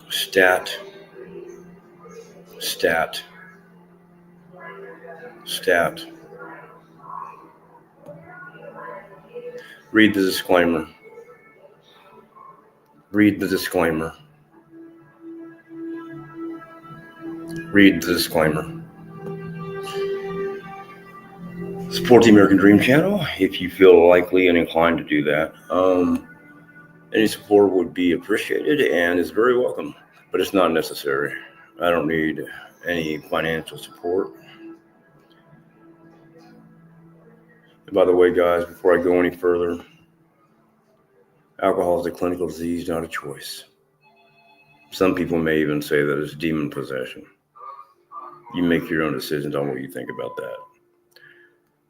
Stat. Read the disclaimer. Read the disclaimer. Support the American Dream Channel if you feel likely and inclined to do that. Any support would be appreciated and is very welcome, but it's not necessary. I don't need any financial support. And by the way, guys, before I go any further, alcohol is a clinical disease, not a choice. Some people may even say that it's demon possession. You make your own decisions on what you think about that.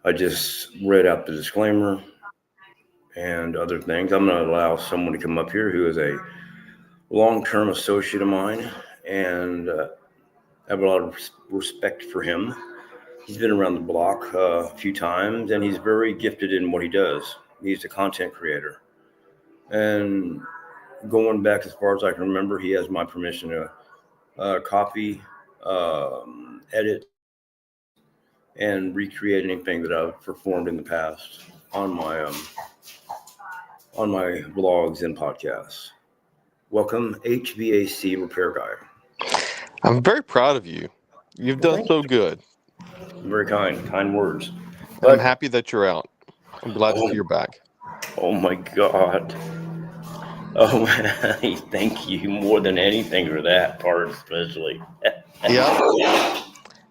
I just read out the disclaimer and other things. I'm going to allow someone to come up here who is a long-term associate of mine, and I have a lot of respect for him. He's been around the block a few times, and he's very gifted in what he does. He's a content creator. And going back as far as I can remember, he has my permission to copy, edit, and recreate anything that I've performed in the past on my blogs and podcasts. Welcome, HVAC Repair Guy. I'm very proud of you. You've done so good. Very kind words. But I'm happy that you're out. I'm glad to see you're back. Oh my God. Oh, thank you more than anything for that part, especially. Yeah.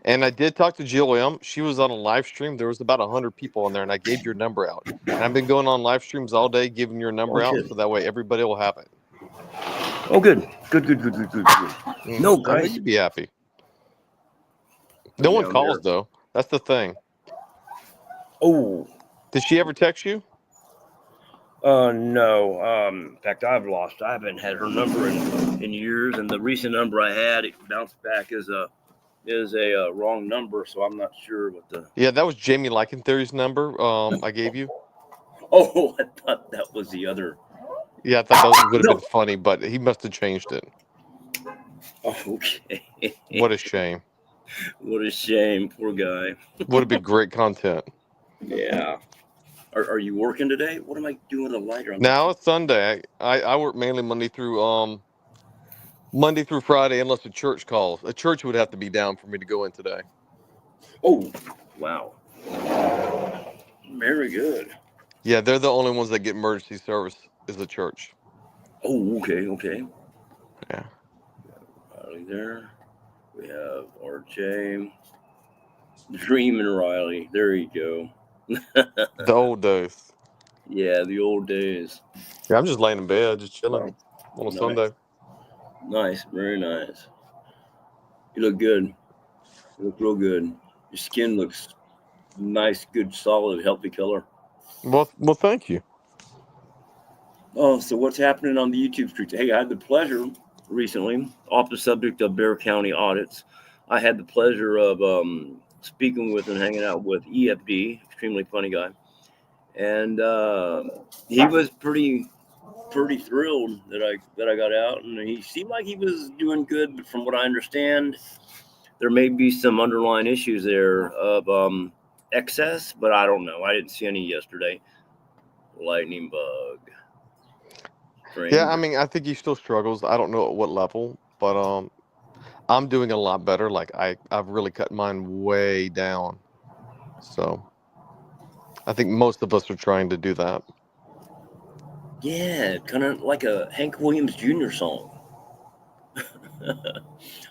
And I did talk to Jill M. She was on a live stream. There was about 100 people on there, and I gave your number out. And I've been going on live streams all day, giving your number out, so that way everybody will have it. Oh, good. No, guys. I know you'd be happy. No one calls, though. That's the thing. Oh. Did she ever text you? No. In fact, I haven't had her number in years, and the recent number I had, it bounced back as a wrong number, so I'm not sure what the... Yeah, that was Jamie Lycantheory's number I gave you. Oh, I thought that was the other. Yeah, I thought that would have been funny, but he must have changed it. Oh, okay. What a shame. What a shame. Poor guy. Would have been great content. Yeah. Are you working today? What am I doing with a lighter? Now it's Sunday. I work mainly Monday through Friday, unless a church calls. A church would have to be down for me to go in today. Oh, wow. Very good. Yeah, they're the only ones that get emergency service is the church. Oh, okay. Yeah. Riley there. We have RJ. Dream and Riley. There you go. The old days. Yeah, the old days. Yeah, I'm just laying in bed, just chilling on a Sunday. Nice, very nice. You look good. You look real good. Your skin looks nice, good, solid, healthy color. Well, thank you. Oh, so what's happening on the YouTube streets? Hey, I had the pleasure recently, off the subject of Bexar County audits, I had the pleasure of speaking with and hanging out with EFD, extremely funny guy. And he was pretty thrilled that I got out, and he seemed like he was doing good. But from what I understand, there may be some underlying issues there of excess, but I don't know. I didn't see any yesterday. Lightning bug. Yeah, I mean, I think he still struggles. I don't know at what level, but I'm doing a lot better. Like I've really cut mine way down. So I think most of us are trying to do that. Yeah, kind of like a Hank Williams Jr. song.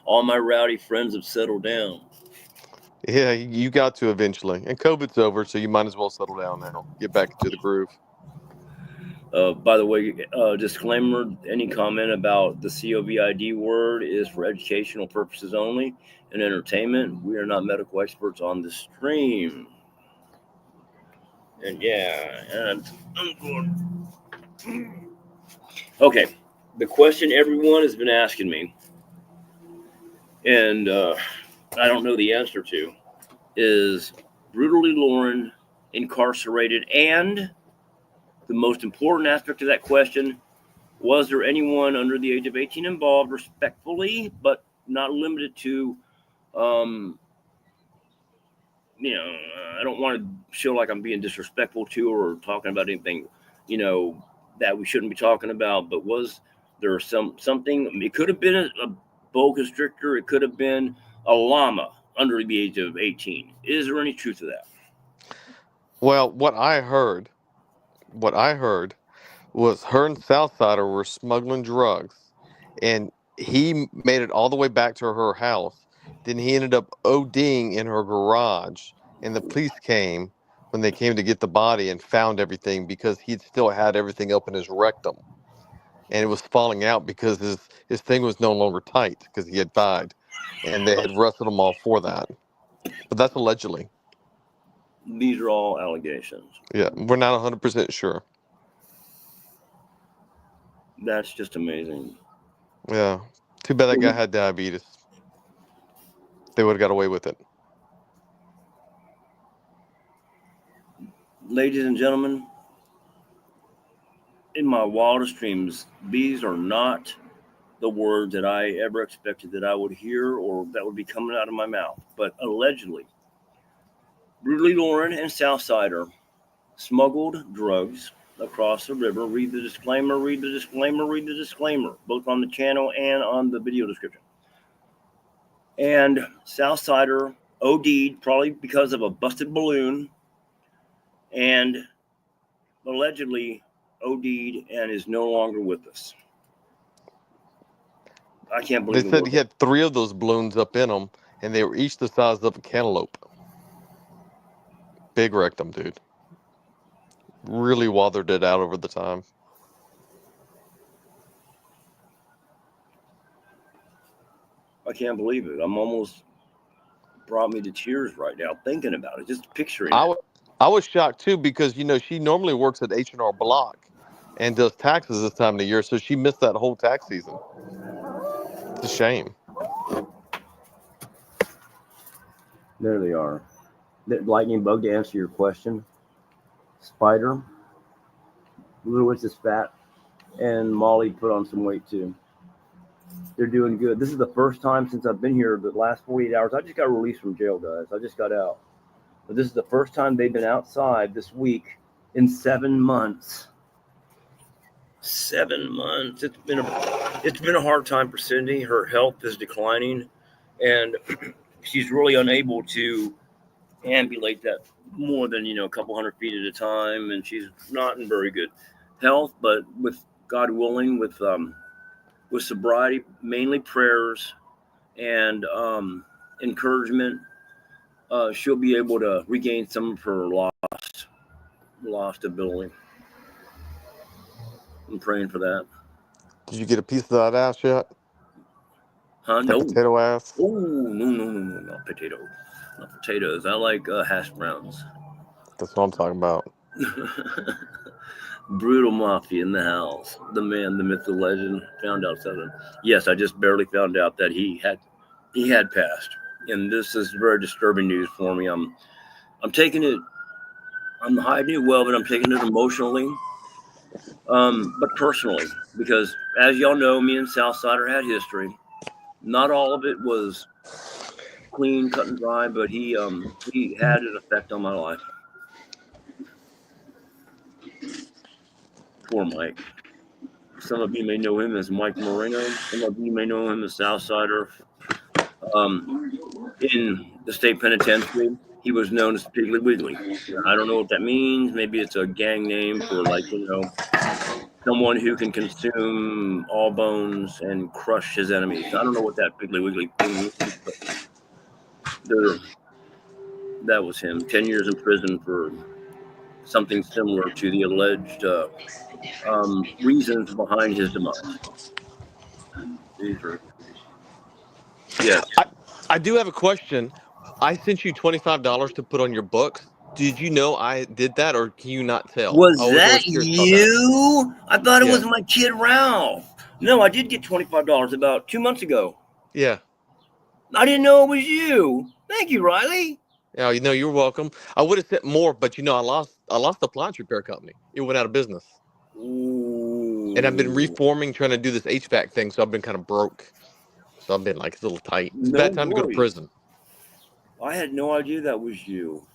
All my rowdy friends have settled down. Yeah, you got to eventually. And COVID's over, so you might as well settle down now. Get back into the groove. By the way, disclaimer, any comment about the COVID word is for educational purposes only and entertainment. We are not medical experts on the stream. And and I'm going. Okay, the question everyone has been asking me, and I don't know the answer to, is brutally Lauren incarcerated? And the most important aspect of that question, Was there anyone under the age of 18 involved? Respectfully, but not limited to, I don't want to show like I'm being disrespectful to or talking about anything, that we shouldn't be talking about. But was there something? It could have been a boa constrictor. It could have been a llama under the age of 18. Is there any truth to that? Well, what I heard was her and Southsider were smuggling drugs, and he made it all the way back to her house. Then he ended up ODing in her garage, and the police came when they came to get the body and found everything because he'd still had everything up in his rectum, and it was falling out because his thing was no longer tight because he had died, and they had arrested him all for that. But that's allegedly. These are all allegations. Yeah, we're not 100% sure. That's just amazing. Yeah. Too bad that guy had diabetes. They would have got away with it. Ladies and gentlemen, in my wildest dreams, these are not the words that I ever expected that I would hear or that would be coming out of my mouth. But allegedly, Brutally Lauren and Southsider smuggled drugs across the river. Read the disclaimer, read the disclaimer, read the disclaimer, both on the channel and on the video description. And Southsider OD'd probably because of a busted balloon and allegedly OD'd and is no longer with us. I can't believe they said he had 3 of those balloons up in him, and they were each the size of a cantaloupe. Big rectum, dude. Really wathered it out over the time. I can't believe it. I'm almost brought me to tears right now thinking about it, just picturing it. I was shocked too because she normally works at H&R Block and does taxes this time of the year, so she missed that whole tax season. It's a shame. There they are. That lightning bug, to answer your question. Spider, Lewis is fat, and Molly put on some weight too. They're doing good. This is the first time since I've been here, the last 48 hours. I just got released from jail, guys. I just got out. But this is the first time they've been outside this week in 7 months. 7 months. It's been a hard time for Cindy. Her health is declining, and she's really unable to ambulate that more than a couple hundred feet at a time, and she's not in very good health. But with God willing, with sobriety, mainly prayers and encouragement, she'll be able to regain some of her lost ability. I'm praying for that. Did you get a piece of that ass yet? Huh? That No. potato ass? Oh, no, not potato. Not potatoes. I like hash browns. That's what I'm talking about. Brutal Mafia in the house. The man, the myth, the legend. Found out something. Yes, I just barely found out that he had passed, and this is very disturbing news for me. I'm taking it. I'm hiding it well, but I'm taking it emotionally, but personally, because as y'all know, me and Southsider had history. Not all of it was clean, cut and dry, but he had an effect on my life. Poor Mike. Some of you may know him as Mike Moreno. Some of you may know him as Southsider. In the state penitentiary, he was known as Piggly Wiggly. I don't know what that means. Maybe it's a gang name for someone who can consume all bones and crush his enemies. I don't know what that Piggly Wiggly thing means, but that was him. 10 years in prison for something similar to the alleged reasons behind his demise. Yes. I do have a question. I sent you $25 to put on your books. Did you know I did that, or can you not tell? Was that you? I thought it was my kid Ralph. No, I did get $25 about 2 months ago. Yeah. I didn't know it was you. Thank you, Riley. Yeah, you're welcome. I would have sent more, but I lost the appliance repair company. It went out of business. Ooh, And I've been reforming, trying to do this HVAC thing, so I've been kind of broke. So I've been like, it's a little tight. It's a bad time to go to prison. I had no idea that was you.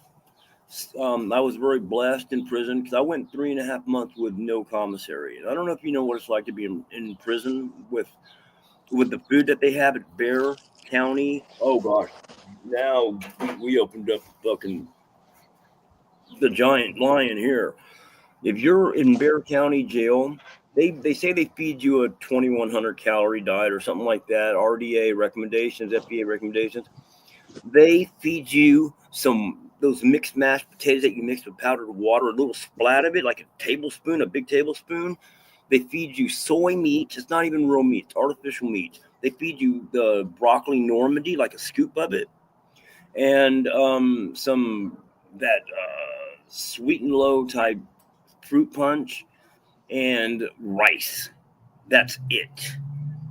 I was very blessed in prison because I went 3.5 months with no commissary. And I don't know if you know what it's like to be in prison with the food that they have at Bexar County. Oh gosh, now we opened up fucking the giant lion here. If you're in Bexar County jail, they say they feed you a 2,100 calorie diet or something like that. RDA recommendations, FDA recommendations. They feed you those mixed mashed potatoes that you mix with powdered water, a little splat of it, like a tablespoon, a big tablespoon. They feed you soy meat. It's not even real meat. It's artificial meat. They feed you the broccoli Normandy, like a scoop of it, and some that sweet and low type fruit punch and rice. That's it.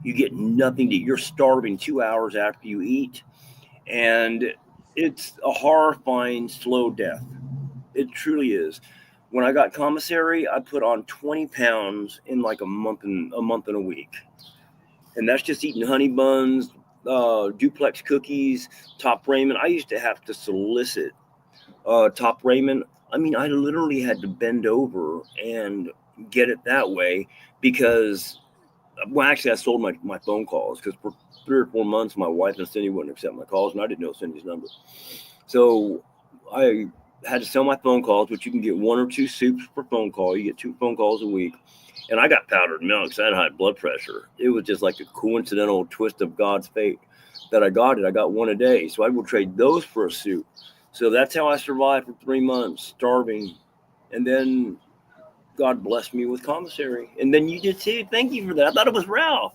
You get nothing to eat. You're starving 2 hours after you eat, and it's a horrifying slow death. It truly is. When I got commissary, I put on 20 pounds in like a month and a week. And that's just eating honey buns, duplex cookies, top ramen. I used to have to solicit top ramen. I mean, I literally had to bend over and get it that way because, well, actually, I sold my phone calls because for 3 or 4 months, my wife and Cindy wouldn't accept my calls, and I didn't know Cindy's number. So I had to sell my phone calls, which you can get 1 or 2 soups per phone call. You get 2 phone calls a week. And I got powdered milk because I had high blood pressure. It was just like a coincidental twist of God's fate that I got it. I got 1 a day. So I would trade those for a soup. So that's how I survived for 3 months, starving. And then God blessed me with commissary. And then you did too. Thank you for that. I thought it was Ralph.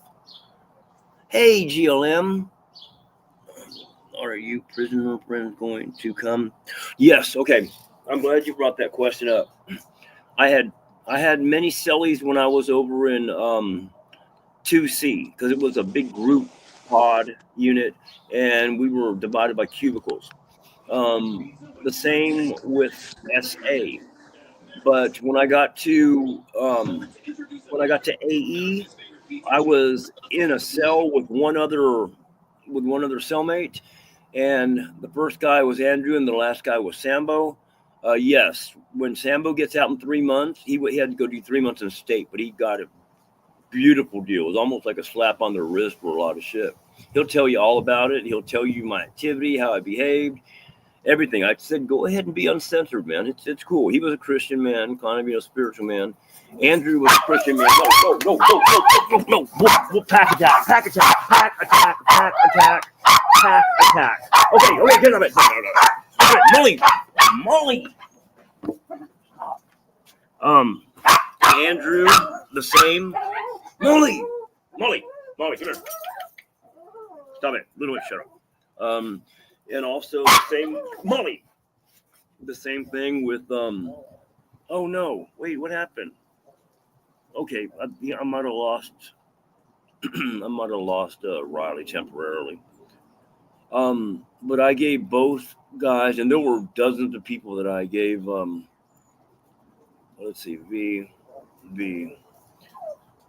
Hey, GLM. Are you prisoner friends going to come? Yes. Okay. I'm glad you brought that question up. I had many cellies when I was over in 2C because it was a big group pod unit and we were divided by cubicles. The same with SA. But when I got to AE, I was in a cell with one other cellmate, and the first guy was Andrew, and the last guy was Sambo. Yes, when Sambo gets out in 3 months, he had to go do 3 months in state, but he got a beautiful deal. It was almost like a slap on the wrist for a lot of shit. He'll tell you all about it. He'll tell you my activity, how I behaved, everything. I said, go ahead and be uncensored, man. It's cool. He was a Christian man, kind of, spiritual man. Andrew was a Christian man. No. We'll pack attack. Okay, get on it. Molly. Andrew, the same. Molly, come here. Stop it. Little bit, shut up. And also the same, Molly. The same thing with, oh no, wait, what happened? Okay, I might have lost, Riley temporarily. But I gave both guys, and there were dozens of people that I gave, let's see, V.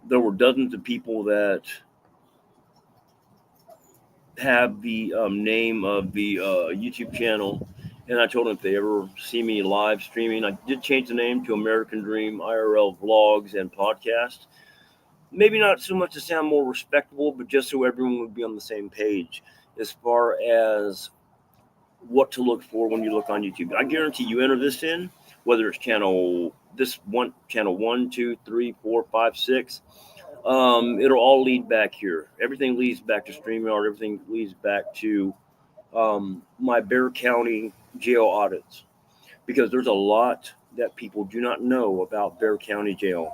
There were dozens of people that have the name of the YouTube channel, and I told them if they ever see me live streaming, I did change the name to American Dream IRL Vlogs and Podcast. Maybe not so much to sound more respectable, but just so everyone would be on the same page as far as what to look for when you look on YouTube. I guarantee you enter this in, whether it's channel 1, 2, 3, 4, 5, 6. It'll all lead back here. Everything leads back to StreamYard. Everything leads back to my Bexar County jail audits, because there's a lot that people do not know about Bexar County jail.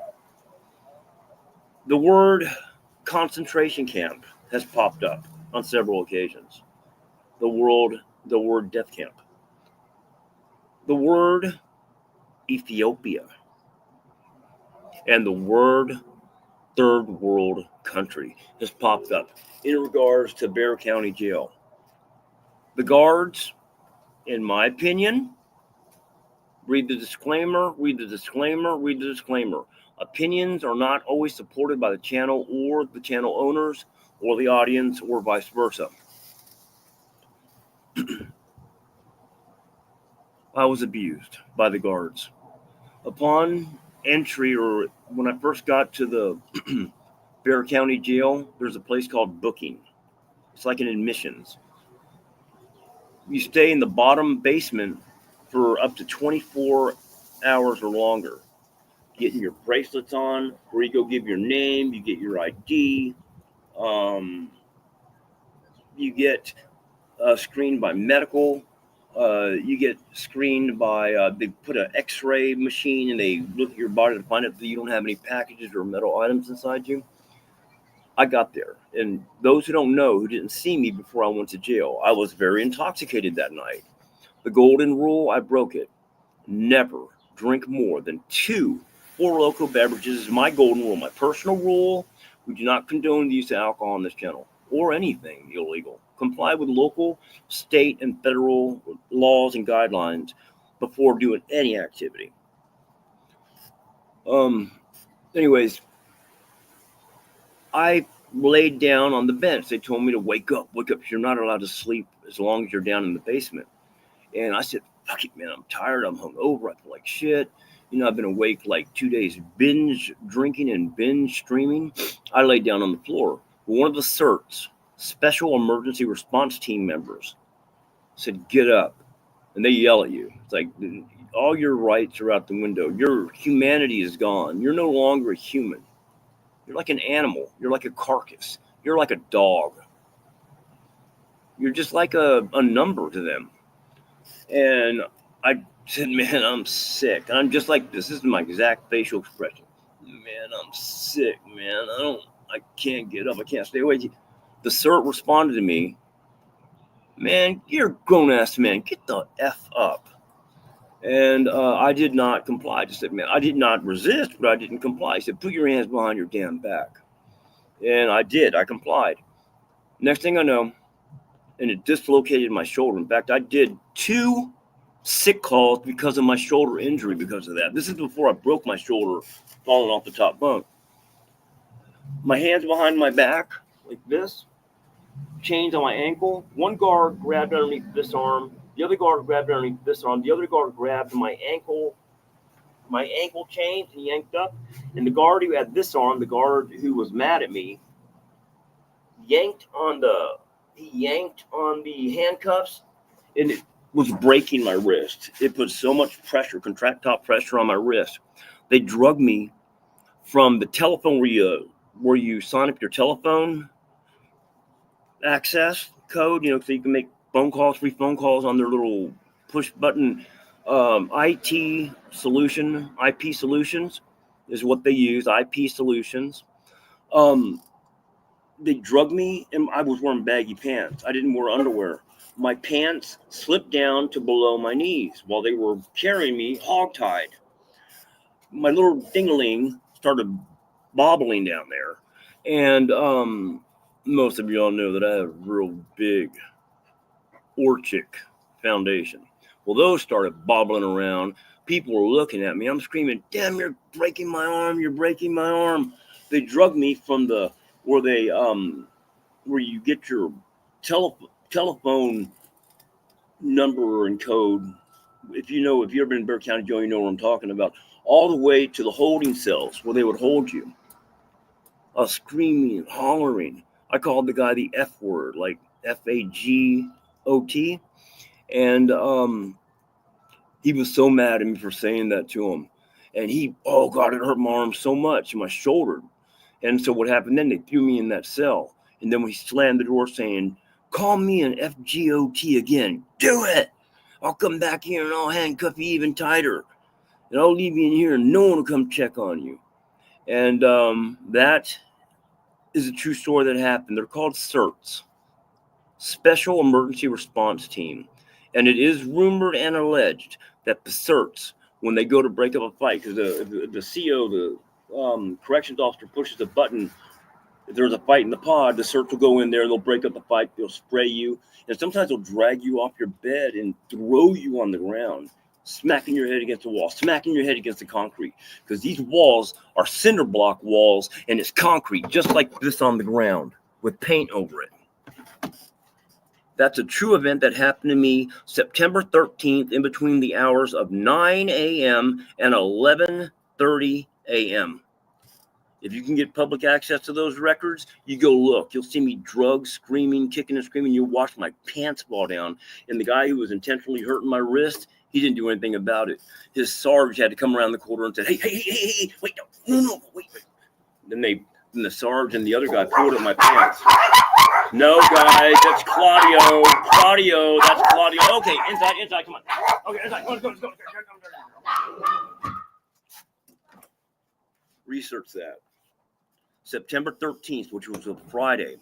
The word concentration camp has popped up on several occasions. The word death camp. The word Ethiopia. And the word third world country has popped up in regards to Bexar County jail. The guards, in my opinion, read the disclaimer. Opinions are not always supported by the channel or the channel owners or the audience or vice versa. I was abused by the guards. Upon entry, or when I first got to the Bexar County Jail, there's a place called booking. It's like an admissions. You stay in the bottom basement for up to 24 hours or longer, getting your bracelets on, where you go give your name, you get your ID, you get screened by medical, you get screened by, they put an x-ray machine and they look at your body to find out that you don't have any packages or metal items inside you. I got there, and those who don't know, who didn't see me before I went to jail, I was very intoxicated that night. The golden rule, I broke it. Never drink more than 2 Four Loko beverages is my golden rule, my personal rule. We do not condone the use of alcohol on this channel or anything illegal. Comply with local, state, and federal laws and guidelines before doing any activity. Anyways, I laid down on the bench. They told me to wake up. You're not allowed to sleep as long as you're down in the basement. And I said, fuck it, man. I'm tired. I'm hungover. I feel like shit. I've been awake like 2 days, binge drinking and binge streaming. I laid down on the floor. One of the CERTs, Special Emergency Response Team members, said, get up. And they yell at you. It's like, all your rights are out the window. Your humanity is gone. You're no longer a human. You're like an animal. You're like a carcass. You're like a dog. You're just like a number to them. And I said, man, I'm sick. And I'm just like this. This is my exact facial expression. Man, I'm sick, man. I can't get up. I can't stay awake. The CERT responded to me, man, you're a grown-ass man. Get the F up. And I did not comply. I just said, man, I did not resist, but I didn't comply. He said, put your hands behind your damn back. And I did. I complied. Next thing I know, and it dislocated my shoulder. In fact, I did 2 sick calls because of my shoulder injury because of that. This is before I broke my shoulder falling off the top bunk. My hands behind my back, like this, chains on my ankle. One guard grabbed underneath this arm. The other guard grabbed underneath this arm. The other guard grabbed my ankle chains and yanked up. And the guard who had this arm, the guard who was mad at me, yanked on the handcuffs, and it was breaking my wrist. It put so much pressure, contractile pressure on my wrist. They drugged me from the telephone where you sign up your telephone access code, so you can make free phone calls on their little push button. IP solutions is what they use. IP solutions. They drugged me, and I was wearing baggy pants. I didn't wear underwear. My pants slipped down to below my knees while they were carrying me hogtied. My little ding-a-ling started bobbling down there. And most of y'all know that I have a real big orchic foundation. Well, those started bobbling around. People were looking at me. I'm screaming, damn, you're breaking my arm. You're breaking my arm. They drugged me from where you get your telephone number and code. If you've ever been in Bexar County Jail, you know what I'm talking about. All the way to the holding cells where they would hold you. I was screaming and hollering. I called the guy the F word, like FAGOT. And he was so mad at me for saying that to him. And oh God, it hurt my arm so much, my shoulder. And so what happened then, they threw me in that cell. And then when he slammed the door saying, call me an FGOT again, do it. I'll come back here and I'll handcuff you even tighter. And I'll leave you in here and no one will come check on you. And that is a true story that happened. They're called CERTs, Special Emergency Response Team. And it is rumored and alleged that the CERTs, when they go to break up a fight, because the CO, the corrections officer, pushes a button. If there's a fight in the pod, the CERTs will go in there, they'll break up the fight, they'll spray you, and sometimes they'll drag you off your bed and throw you on the ground. smacking your head against the wall, smacking your head against the concrete, because these walls are cinder block walls, and it's concrete, just like this on the ground, with paint over it. That's a true event that happened to me September 13th in between the hours of 9 a.m. and 11:30 a.m. If you can get public access to those records, you go look. You'll see me drugged, screaming, kicking and screaming. You'll watch my pants fall down. And the guy who was intentionally hurting my wrist, he didn't do anything about it. His sarge had to come around the corner and said, hey, wait, no, wait. Then the sarge and the other guy pulled at my pants. No, guys, that's Claudio. That's Claudio. Okay, inside, come on. Okay, inside, let's go. Research that. September 13th, which was a Friday,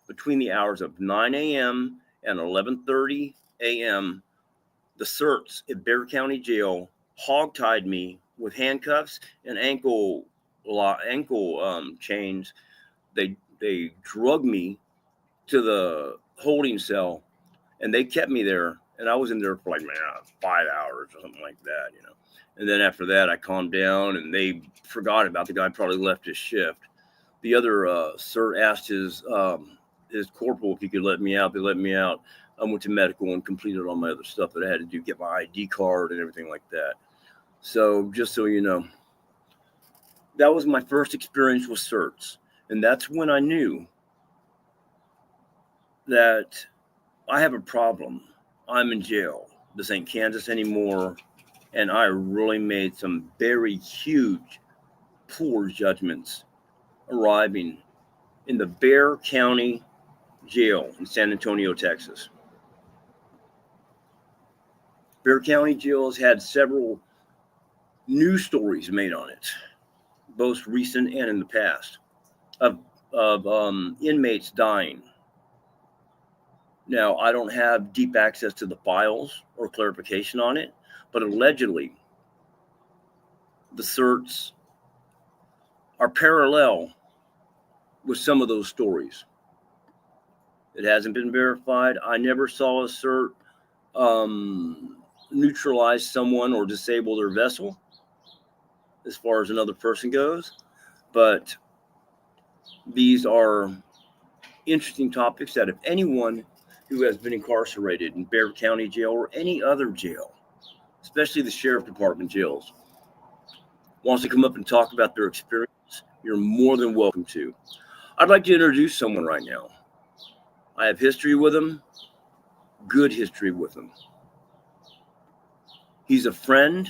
between the hours of 9 a.m. and 11:30 a.m., the certs at Bexar County Jail hogtied me with handcuffs and ankle chains. They drugged me to the holding cell, and they kept me there. And I was in there for like 5 hours or something like that, you know. And then after that, I calmed down, and they forgot about the guy. Probably left his shift. The other cert asked his corporal if he could let me out. They let me out. I went to medical and completed all my other stuff that I had to do, get my ID card and everything like that. So just so you know, that was my first experience with certs. And that's when I knew that I have a problem. I'm in jail. This ain't Kansas anymore. And I really made some very huge, poor judgments arriving in the Bexar County Jail in San Antonio, Texas. Bexar County Jail has had several news stories made on it, both recent and in the past, of inmates dying. Now, I don't have deep access to the files or clarification on it, but allegedly, the certs are parallel with some of those stories. It hasn't been verified. I never saw a cert neutralize someone or disable their vessel as far as another person goes. But these are interesting topics that if anyone who has been incarcerated in Bexar County Jail or any other jail, especially the sheriff department jails, wants to come up and talk about their experience, you're more than welcome to. I'd like to introduce someone right now. I have history with him, good history with him. He's a friend,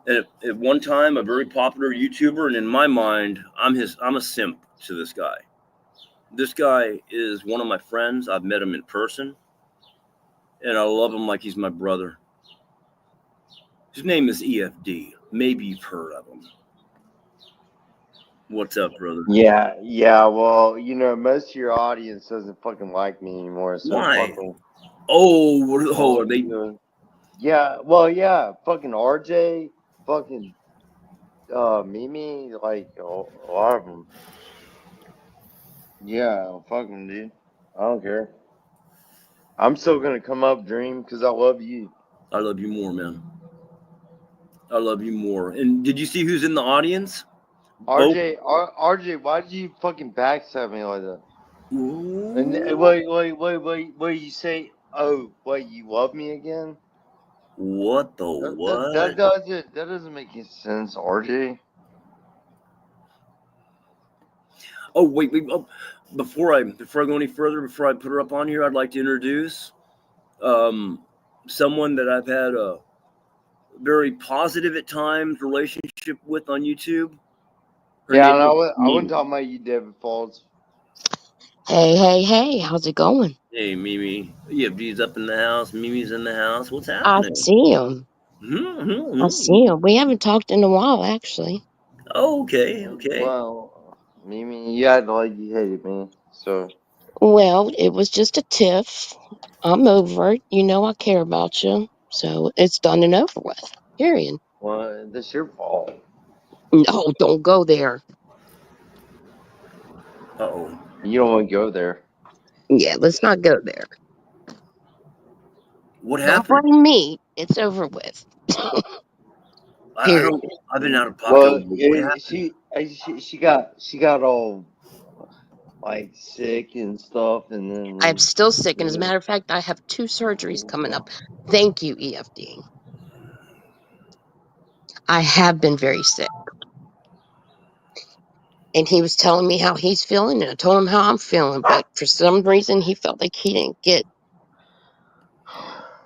and at one time a very popular YouTuber, and in my mind, I'm a simp to this guy. This guy is one of my friends. I've met him in person, and I love him like he's my brother. His name is EFD. Maybe you've heard of him. What's up, brother? Yeah. Well, you know, most of your audience doesn't fucking like me anymore. So why? Fucking, are they? Yeah. Well, yeah. Fucking RJ. Fucking Mimi. Like a lot of them. Yeah. Fuck them, dude. I don't care. I'm still gonna come up, Dream, because I love you. I love you more, man. I love you more. And did you see who's in the audience? RJ, why did you fucking backstab me like that? Ooh. And wait, you say, oh, wait, you love me again? What the what? That doesn't make any sense, RJ. Oh, wait. Before I go any further, before I put her up on here, I'd like to introduce someone that I've had a very positive at times relationship with on YouTube. I wouldn't talk about you, David Falls. Hey, how's it going? Hey, Mimi. EFD's up in the house. Mimi's in the house. What's happening? I see him. I see him. We haven't talked in a while, actually. Oh, okay. Well, Mimi, you acted like you hated me, so. Well, it was just a tiff. I'm over it. You know I care about you. So it's done and over with. Period. Well, that's your fault. No, don't go there. Uh-oh. You don't want to go there. Yeah, let's not go there. What Don't happened? blame me. It's over with. I Period. don't. I've been out of pocket. Well, What happened? she got all like sick and stuff, and I'm then still sick, and as a matter of fact, I have 2 surgeries coming up. Thank you, EFD. I have been very sick. And he was telling me how he's feeling, and I told him how I'm feeling. But for some reason, he felt like he didn't get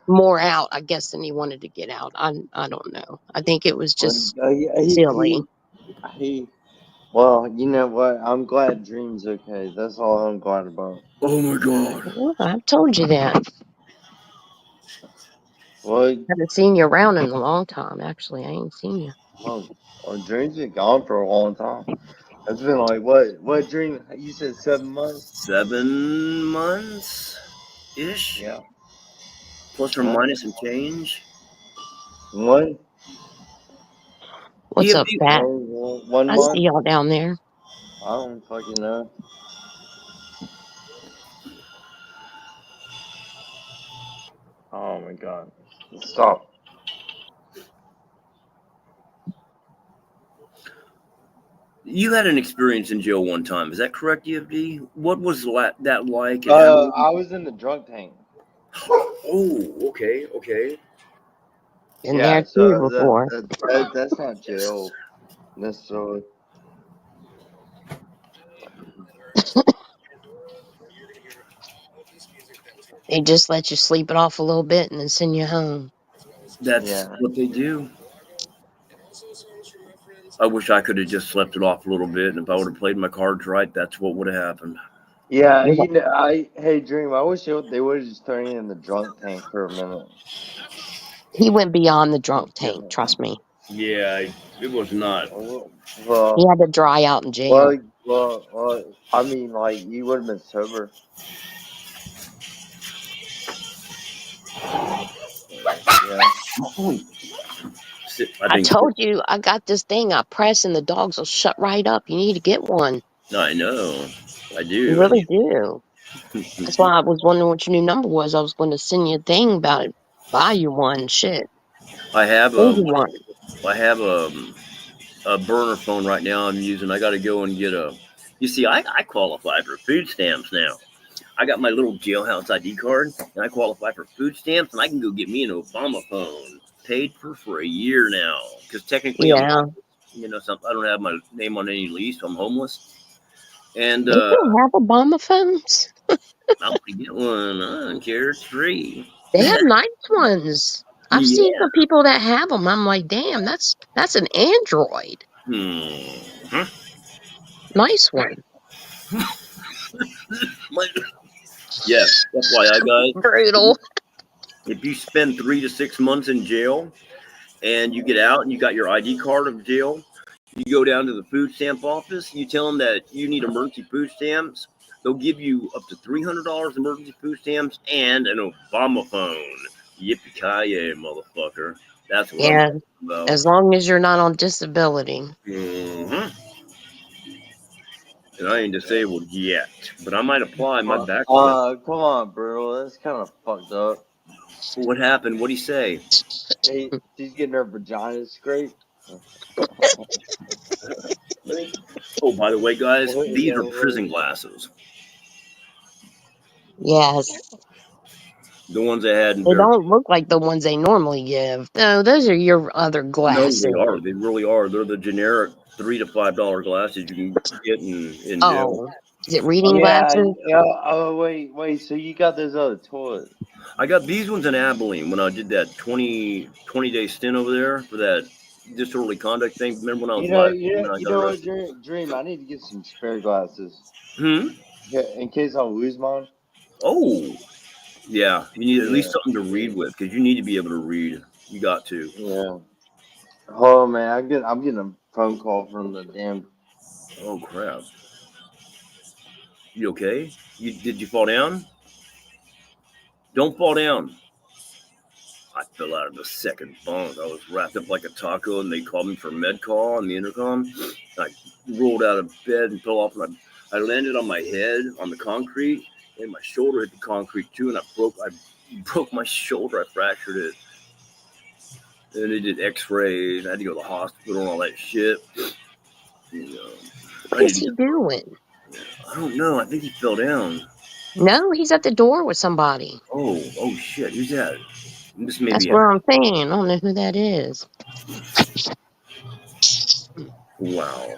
more out, I guess, than he wanted to get out. I don't know. I think it was just silly. he well, you know what? I'm glad Dream's okay. That's all I'm glad about. Oh my god. Well, I've told you that. Well, Haven't seen you around in a long time. Actually, I ain't seen you. Dream's been gone for a long time. It's been like what Dream? You said 7 months? 7 months ish, Yeah. plus or Huh? minus some change. One? What's up, EFD. Pat? One I see month? y'all down there. I don't fucking know. Oh my god. Stop. You had an experience in jail one time. Is that correct, EFD? What was that like? And how? I was in the drunk tank. Oh, okay, okay. Been there Yeah, too so before. that's not jail necessarily. They just let you sleep it off a little bit and then send you home. That's Yeah. what they do. I wish I could have just slept it off a little bit, and if I would have played my cards right, that's what would have happened. Yeah, Yeah. you know, hey Dream, I wish they would have just thrown you in the drunk tank for a minute. He went beyond the drunk Yeah. tank, trust me. Yeah, it was not. He Well, had to dry out in jail. I mean, like you would have been sober. Yeah. I I think. told you I got this thing I press and the dogs will shut right up. You need to get one. I know. I You do. really do. That's why I was wondering what your new number was. I was going to send you a thing about it. Buy you one. Shit. I have Send you one. a burner phone right now I'm using. I got to go and get a. You see, I qualify for food stamps now. I got my little jailhouse ID card, and I qualify for food stamps, and I can go get me an Obama phone, paid for a year now. Because technically, Yeah. I don't have my name on any lease, so I'm homeless, and They still have Obama phones. I'm gonna get one. I don't care. It's free. They have nice ones. I've seen Yeah. some people that have them. I'm like, damn, that's an Android. Hmm. Nice one. Yeah. FYI, guys, Brutal. if you spend 3 to 6 months in jail and you get out and you got your ID card of jail, you go down to the food stamp office, you tell them that you need emergency food stamps. They'll give you up to $300 emergency food stamps and an Obama phone. Yippee-ki-yay, motherfucker. That's what I'm Yeah. talking about. As long as you're not on disability. Mm-hmm. And I ain't disabled yet, but I might apply. My back. Come on, bro. That's kind of fucked up. What happened? What'd he say? Hey, she's getting her vagina scraped. Oh, by the way, guys, these are prison glasses. Yes. The ones I had in They Bear. don't look like the ones they normally give. No, those are your other No, glasses. they are. They really are. They're the generic $3 to $5 glasses you can get in jail. Oh, is it reading Yeah, glasses? yeah. Oh, wait. So you got those other toys? I got these ones in Abilene when I did that 20-day stint over there for that disorderly conduct thing. Remember when I was live streaming and I You got know what, arrested? Dream? I need to get some spare glasses. Hmm. Yeah, in case I lose mine. Oh, yeah. You need at least Yeah, something to read with because you need to be able to read. You got to. yeah. Oh man, I'm getting a phone call from the damn. Oh crap. You okay? Did you fall down? Don't fall down. I fell out of the second bunk. I was wrapped up like a taco, and they called me for med call on the intercom. I rolled out of bed and fell off, and I landed on my head on the concrete, and my shoulder hit the concrete too, and I broke my shoulder. I fractured it. And they did X-rays. I had to go to the hospital and all that shit. You know, What is he doing? I don't know. I think he fell down. No, he's at the door with somebody. Oh shit! Who's that? This may That's be. what I'm saying. I don't know who that is. Wow.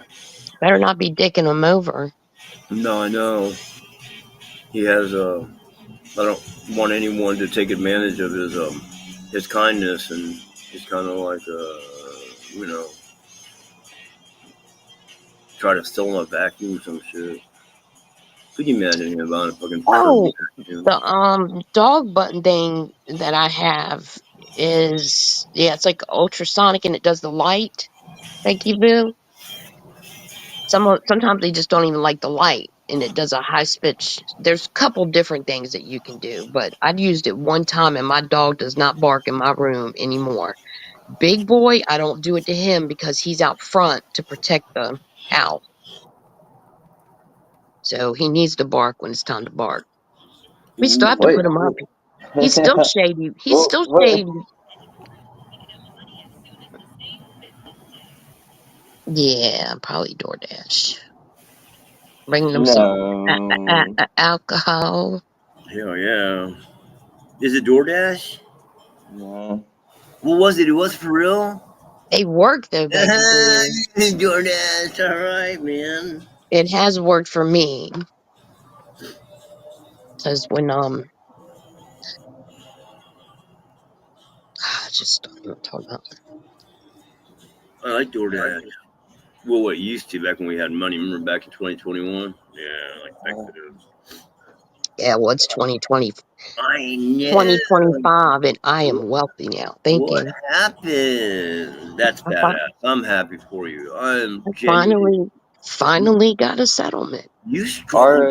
Better not be dicking him over. No, I know. He has I don't want anyone to take advantage of his kindness, and he's kind of like you know, try to steal a vacuum or some shit. Could you imagine him buying a fucking Oh, vacuum? the dog button thing that I have is it's like ultrasonic and it does the light. Thank you, Boo. Sometimes they just don't even like the light and it does a high pitch. There's a couple different things that you can do, but I've used it one time and my dog does not bark in my room anymore. Big boy, I don't do it to him because he's out front to protect the house. So he needs to bark when it's time to bark. We still have to Wait. put him up. He's still shady. He's still What? shady. Yeah, probably DoorDash. Bringing them some No. alcohol. Hell yeah! Is it DoorDash? No. What was it? It was for real. They work though, Becky Boo. DoorDash, all right, man. It has worked for me. Because when I just don't even talk about it. I like DoorDash. Well, what it used to back when we had money. Remember back in 2021? Yeah, like back then. Yeah, well, it's 2020, I know. 2025, and I am wealthy now. What Thinking happened? That's I, fi- badass. I'm happy for you. I'm I genuinely. finally got a settlement. You strong.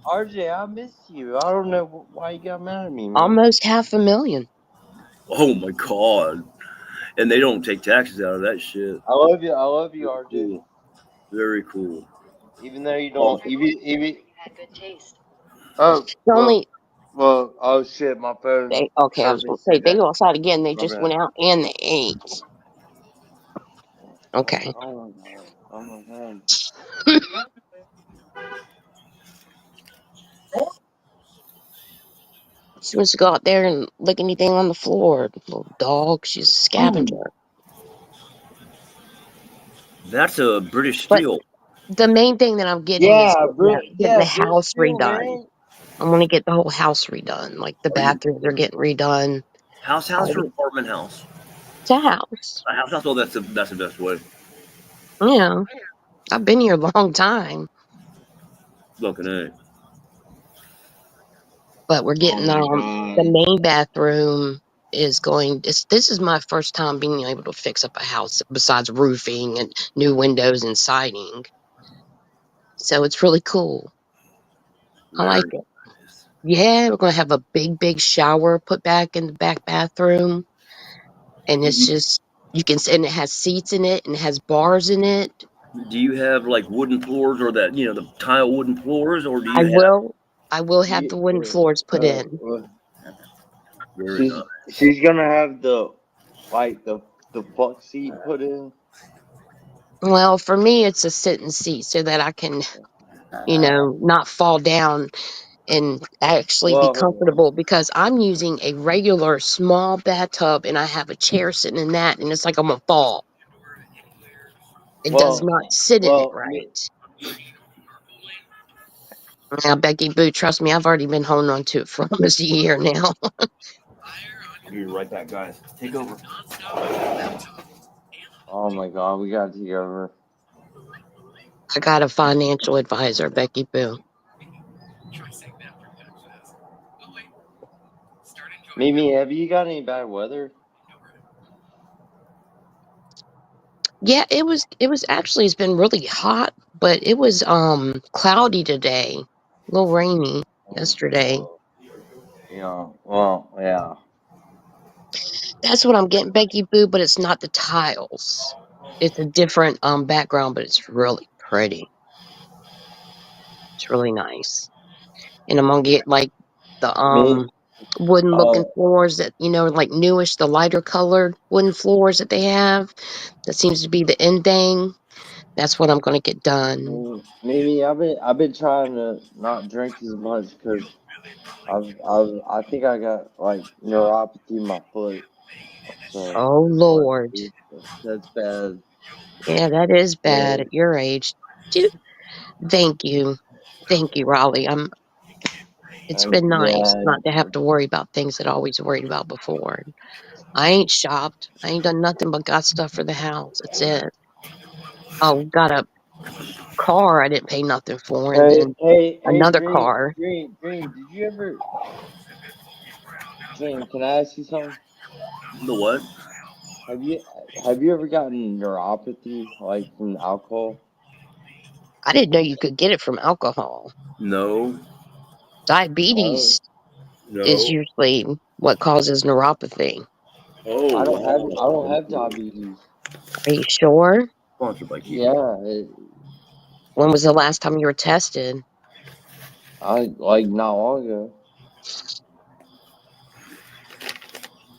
RJ, I miss you. I don't know why you got mad at me, man. Almost $500,000. Oh my god. And they don't take taxes out of that shit. I love you. I love you, Very RJ. cool. Very cool. Even though you Oh, don't, even. Oh It's well, only oh shit, my phone okay. I heard was me going to say say they that. go outside again. They My just bad. went out and they ate. Okay. Oh my god. Oh my god. She wants to go out there and lick anything on the floor. Little dog. She's a scavenger. that's a British But steel. the main thing that I'm getting is Yeah, getting the British house Steel, redone. man. I want to get the whole house redone. Like the Are you bathrooms are getting redone. house or apartment house? It's a house. A house. Oh, that's the best way. Yeah. I've been here a long time. Looking at it. But we're Oh getting my the god. main bathroom is going this is my first time being able to fix up a house besides roofing and new windows and siding. So it's really cool. I like Very it. nice. Yeah, we're gonna have a big shower put back in the back bathroom. And it's just you can and it has seats in it and it has bars in it. Do you have like wooden floors or that the tile wooden floors, or do I you have will I will have You, the wooden floors put in. very she's nice? she's gonna have the fuck seat put in. Well, for me it's a sitting seat so that I can, not fall down and actually be Well, comfortable because I'm using a regular small bathtub and I have a chair sitting in that and it's like I'm gonna fall. It does well, not sit in it well. right. Now, Becky Boo, trust me, I've already been holding on to it for almost a year now. I'll be right back, guys. Take over. Oh my god, we got to together. I got a financial advisor, Becky Boo. Mimi, have you got any bad weather? Yeah, it was actually it's been really hot, but it was cloudy today. A little rainy yesterday. Well, well, yeah. That's what I'm getting, Becky Boo, but it's not the tiles. It's a different background, but it's really pretty. It's really nice. And I'm gonna get like The Me, wooden looking oh, floors that, like newish, the lighter colored wooden floors that they have. That seems to be the end thing. That's what I'm gonna get done. Mimi, I've been trying to not drink as much because I think I got like neuropathy in my foot, so Oh like Lord. that's bad. Yeah, that is bad Yeah, at your age. Dude, thank you. Thank you, Raleigh. It's been nice yeah, not to have to worry about things that I always worried about before. I ain't shopped. I ain't done nothing but got stuff for the house. That's it. Oh, got a car I didn't pay nothing for, and Hey, then hey, hey, another Dream, car. Dream, Dream. Did you ever, Dream? Can I ask you something? The what? Have you have you ever gotten neuropathy like from alcohol? I didn't know you could get it from alcohol. No, Oh, Diabetes is no. usually what causes neuropathy. Oh, I don't wow. have diabetes. Are you sure? Sponsored by Keith. Yeah, When was the last time you were tested? I like not long ago.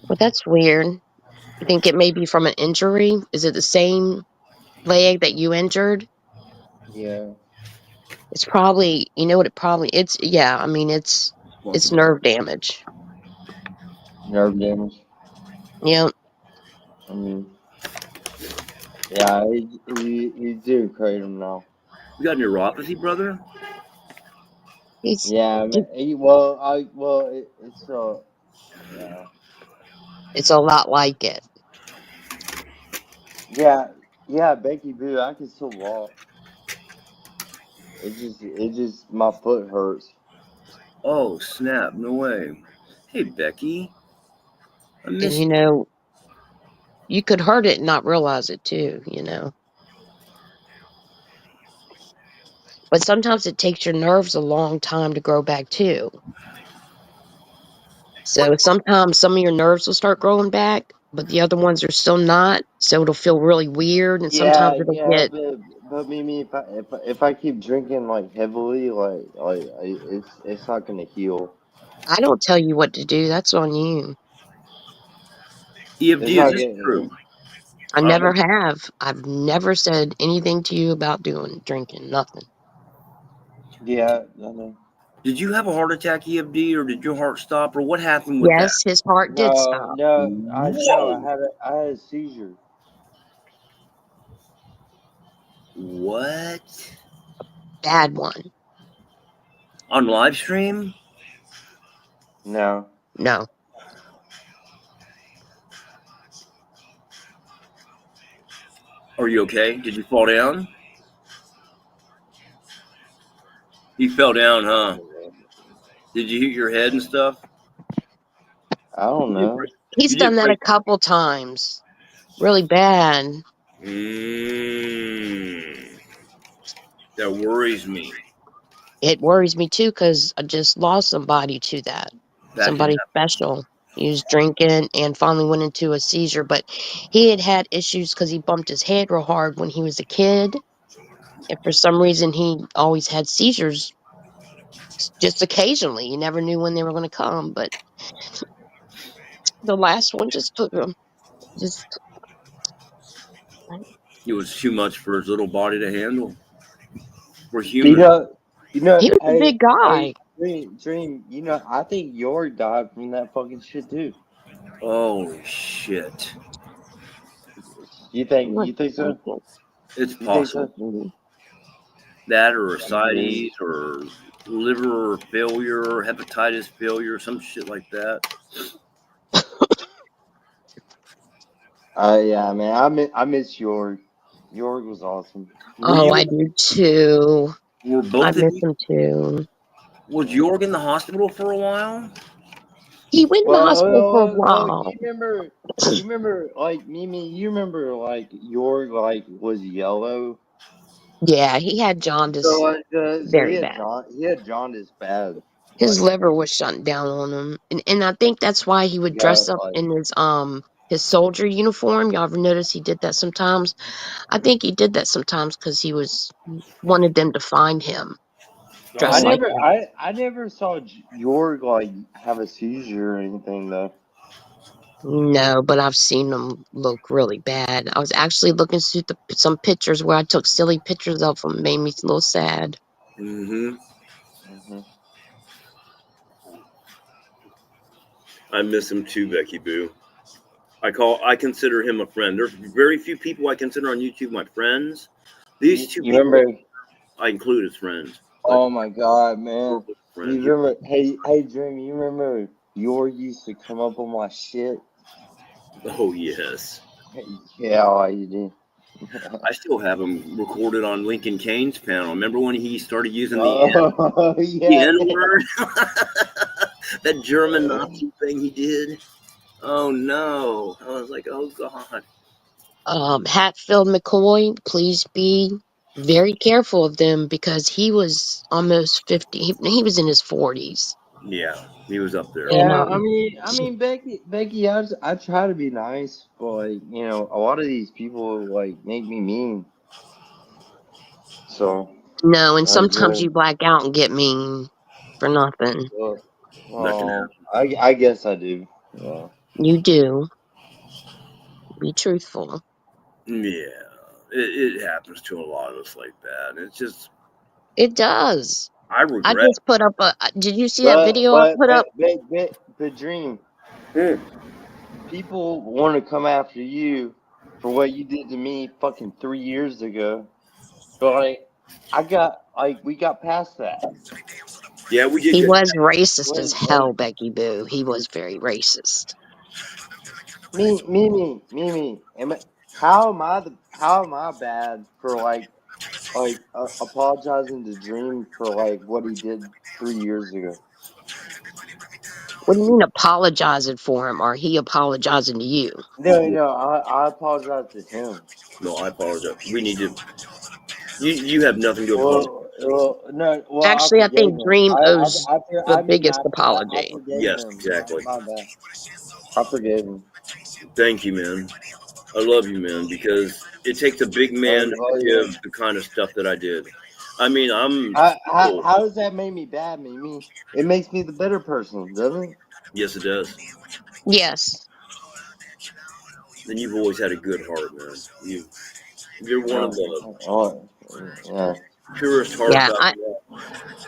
Well, that's weird. You think it may be from an injury? Is it the same leg that you injured? Yeah, It's probably, you know what it probably, yeah, I mean, it's Sponsored by. nerve damage. nerve damage. Yeah, I mean, yeah, he's doing kratom now. You got neuropathy, brother? he's, Yeah, I mean, it's yeah, it's a lot like it. yeah, yeah, Becky Boo. I can still walk. It just my foot hurts. Oh, snap. No way. Hey, Becky. I And, missed. you could hurt it and not realize it too. But sometimes it takes your nerves a long time to grow back too. So sometimes some of your nerves will start growing back, but the other ones are still not. So it'll feel really weird, and Yeah, sometimes it'll yeah, get. but Mimi, if I keep drinking like heavily, it's not gonna heal. I don't tell you what to do. That's on you. EFD, It's is not this getting. true? I Uh, never have. I've never said anything to you about drinking, nothing. Yeah, I know. did you have a heart attack, EFD, or did your heart stop, or what happened with that? Yes, his heart did No, stop. no, I Whoa. had a seizure. What? Bad one. On live stream? No, No. Are you okay? Did you fall down? You fell down, huh? Did you hit your head and stuff? I don't You didn't break. know. He's You done didn't that a break. couple times. Really bad. Mm, that worries me. It worries me too because I just lost somebody to that. That can Somebody happen. special. He was drinking and finally went into a seizure, but he had issues because he bumped his head real hard when he was a kid. And for some reason, he always had seizures just occasionally. You never knew when they were going to come, but the last one just took him. Just It was too much for his little body to handle. We're You human. know, he was a hey, big guy. Dream. I think York died from that fucking shit too. Holy shit. You think? Look, You think look, so? look. It's You think possible. so? That or Yeah. ascites or liver failure, hepatitis failure, some shit like that. Yeah, man. I miss York. York was awesome. Were Oh, I you do too. were I both of miss you him too. was Jorg in the hospital for a while? He went in the hospital for a Do while. you remember? You remember like Mimi? You remember like York like was yellow. Yeah, he had So jaundice like so very bad. He had jaundice bad. His Like liver was shutting down on him, and I think that's why he would yeah, dress up like in his soldier uniform. Y'all ever notice he did that sometimes? I think he did that sometimes because he wanted them to find him. dressed like that. I never saw Jorg like have a seizure or anything though. No, but I've seen them look really bad. I was actually looking through some pictures where I took silly pictures of them. Made me a little sad. Mm-hmm. Mm-hmm. I miss him too, Becky Boo. I consider him a friend. There's very few people I consider on YouTube my friends. These two You people remember? I include as friends. Like Oh my God, man! friends. You remember? Hey, Dream. You remember Jorg used to come up on my shit? Oh yes. Yeah, you did. I still have him recorded on Lincoln Kane's panel. Remember when he started using Oh the yeah. N-word? That German Nazi thing he did. Oh no. I was like, oh God. Hatfield McCoy, please be very careful of them because he was almost 50. He was in his 40s. Yeah, he was up there. And Yeah, I mean, Becky, I try to be nice, but like, you know, a lot of these people like make me mean. So, no, and like, sometimes you black out and get mean for nothing. That can well, happen. I guess I do. Yeah. You do. Be truthful. Yeah, it happens to a lot of us like that. It's just It does. I I regret. just put up did you see that video I put up? But Dream, Hmm. people want to come after you for what you did to me fucking 3 years ago. But like, we got past that. Yeah, we did He good. was racist as When hell, Becky Boo. He was very racist. me. How am I bad for apologizing to Dream for like what he did 3 years ago? What do you mean apologizing for him? Or he apologizing to you? No, I apologize to him. No, I apologize. We need to. You have nothing to apologize. No, well, I Actually, I forgave think him. Dream owes the I mean, biggest I apology. forgave Yes, him. exactly. My bad. I forgave him. Thank you, man. I love you, man, because it takes a big man to Yeah. forgive the kind of stuff that I did. I mean, I'm. How does that make me bad? It makes me the better person, doesn't it? Yes, it does. Yes. And you've always had a good heart, man. You're one of the Yeah. purest hearts Yeah, I've met.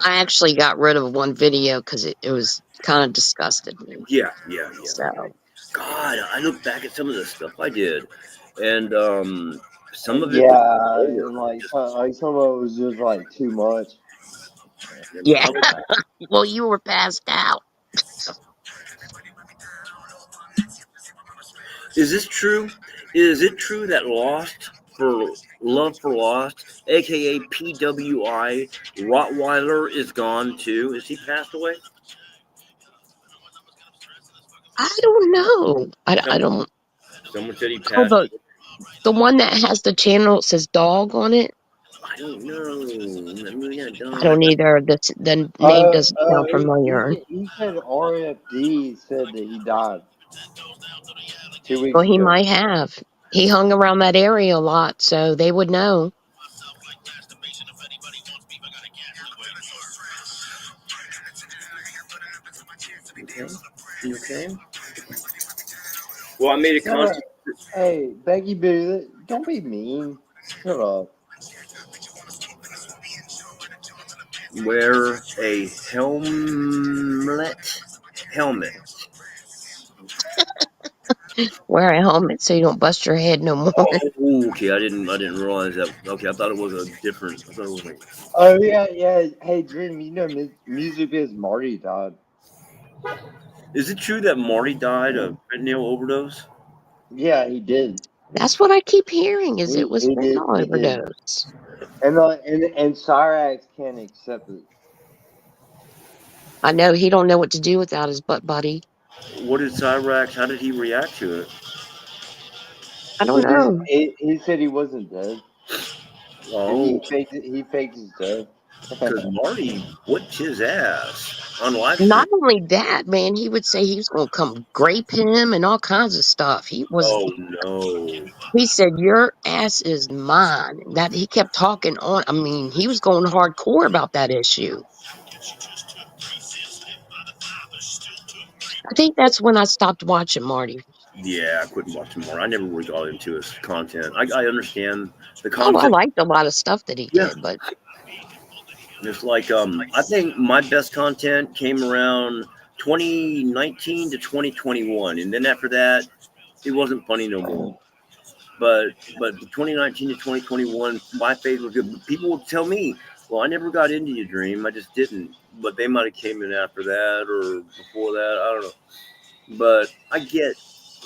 I actually got rid of one video because it was kind of disgusted me. Yeah. So, God, I look back at some of the stuff I did, and some of it was Yeah, over. and some of it was just like too much. And yeah. probably, Well, you were passed out. is this true? Is it true that Lost for Love for Lost, aka PWI Rottweiler, is gone too? Is he passed away? I don't know. I Someone, don't. someone said he Oh, passed. the one that has the channel that says dog on it. I don't know. I mean, I I don't. don't either. The name doesn't sound He familiar. said RFD said that he died 2 weeks Well, he ago. might have. He hung around that area a lot, so they would know. Okay. You okay? Well, I made a Shut up. conscious. Hey, Becky Boo, don't be mean. Shut up. Wear a helmet. Wear a helmet so you don't bust your head no more. Oh, okay. I didn't realize that. Okay, I thought it was a different. I thought it was like. Oh yeah. Hey, Dream, Music Biz Marty died. Is it true that Marty died of fentanyl overdose? Yeah, he did. That's what I keep hearing. Is it was He did. fentanyl He did. overdose? And Cyrax can't accept it. I know he don't know what to do without his butt buddy. What did Cyrax? How did he react to it? I don't know. He said he wasn't dead, and Oh, he faked his death. because Marty whipped his ass on live Not stream. only that, man, he would say he was going to come grape him and all kinds of stuff. Oh no. He said, "Your ass is mine." That he kept talking on. I mean, he was going hardcore about that issue. I think that's when I stopped watching Marty. Yeah, I couldn't watch him more. I never really got into his content. I understand the Oh, I content. liked a lot of stuff that he Yeah. did, but It's like I think my best content came around 2019 to 2021, and then after that, it wasn't funny no more. But 2019 to 2021, my phase was good. But people would tell me, "Well, I never got into your dream. I just didn't." But they might have came in after that or before that. I don't know. But I get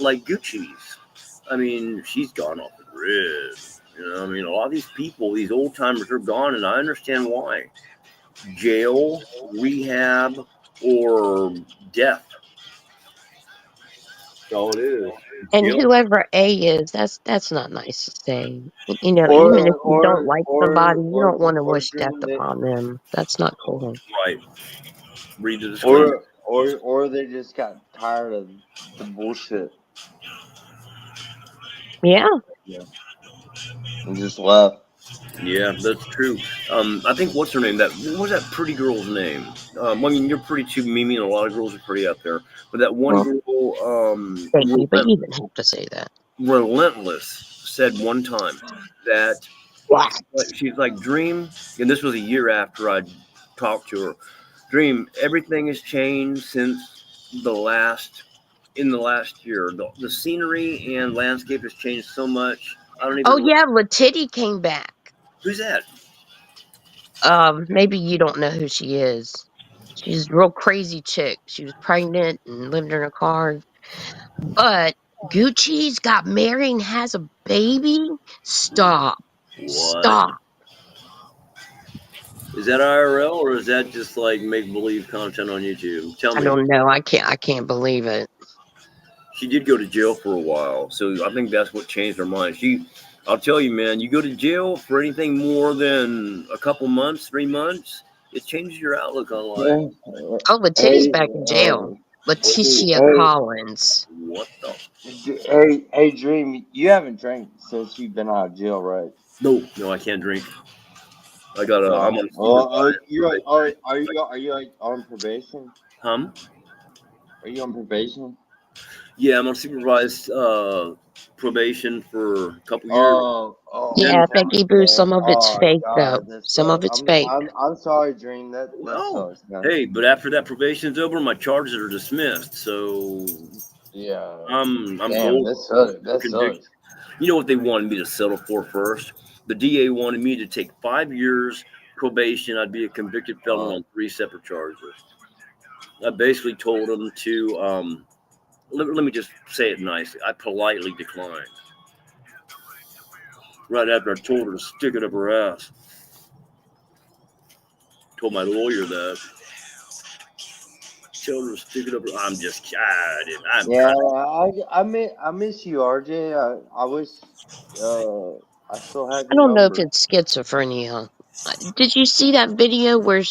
like Gucci's. I mean, she's gone off the grid. You know, I mean, a lot of these people, these old timers, are gone, and I understand why. Jail, rehab, or death. That's all it is. and Jail. whoever A is, that's not nice to say. You know, even if you don't like somebody, you don't want to wish death dream that, upon them. That's not cool. Right. Read the disclaimer. or they just got tired of the bullshit. Yeah. And just left. Yeah, that's true. I think what's her name? What was that pretty girl's name? I mean, you're pretty too, Mimi, and a lot of girls are pretty up there. But that one Well, girl, thank you, but you didn't have to say that. Relentless, said one time that What? she's like, Dream, and this was a year after I talked to her. Dream, everything has changed since in the last year. The scenery and landscape has changed so much. I don't Oh even. yeah, Letiti came back. Who's that? Maybe you don't know who she is. She's a real crazy chick. She was pregnant and lived in a car. But Gucci's got married and has a baby? Stop. What? Stop. Is that IRL or is that just like make believe content on YouTube? Tell I me. don't know. I can't believe it. She did go to jail for a while, so I think that's what changed her mind. I'll tell you, man, you go to jail for anything more than a couple months, 3 months, it changes your outlook on life. Yeah. Oh, Letitia's Hey, back in jail. Letitia hey, Collins. What the? hey, Dream, you haven't drank since you've been out of jail, right? No, I can't drink. I'm on You're supervised. are you like on probation? Hum? Are you on probation? Yeah, I'm on supervised probation for a couple years. Oh, Yeah, Then, fuck, Becky Boo, man. some of it's Oh fake though. God, that Some of sucks. it's fake. I'm sorry, Dream. That well, sucks, man. hey, but after that probation's over, my charges are dismissed. So Yeah. I'm Damn, gold that sucks. for That conviction. sucks. You know what they wanted me to settle for first? The DA wanted me to take 5 years probation. I'd be a convicted felon on 3 separate charges. I basically told them to, let me just say it nicely. I politely declined. Right after I told her to stick it up her ass. Told my lawyer that. Told her to stick it up her. I'm just kidding. I'm Yeah, kidding. I miss you, RJ. I wish I still had I your don't know if number. it's schizophrenia. Did you see that video where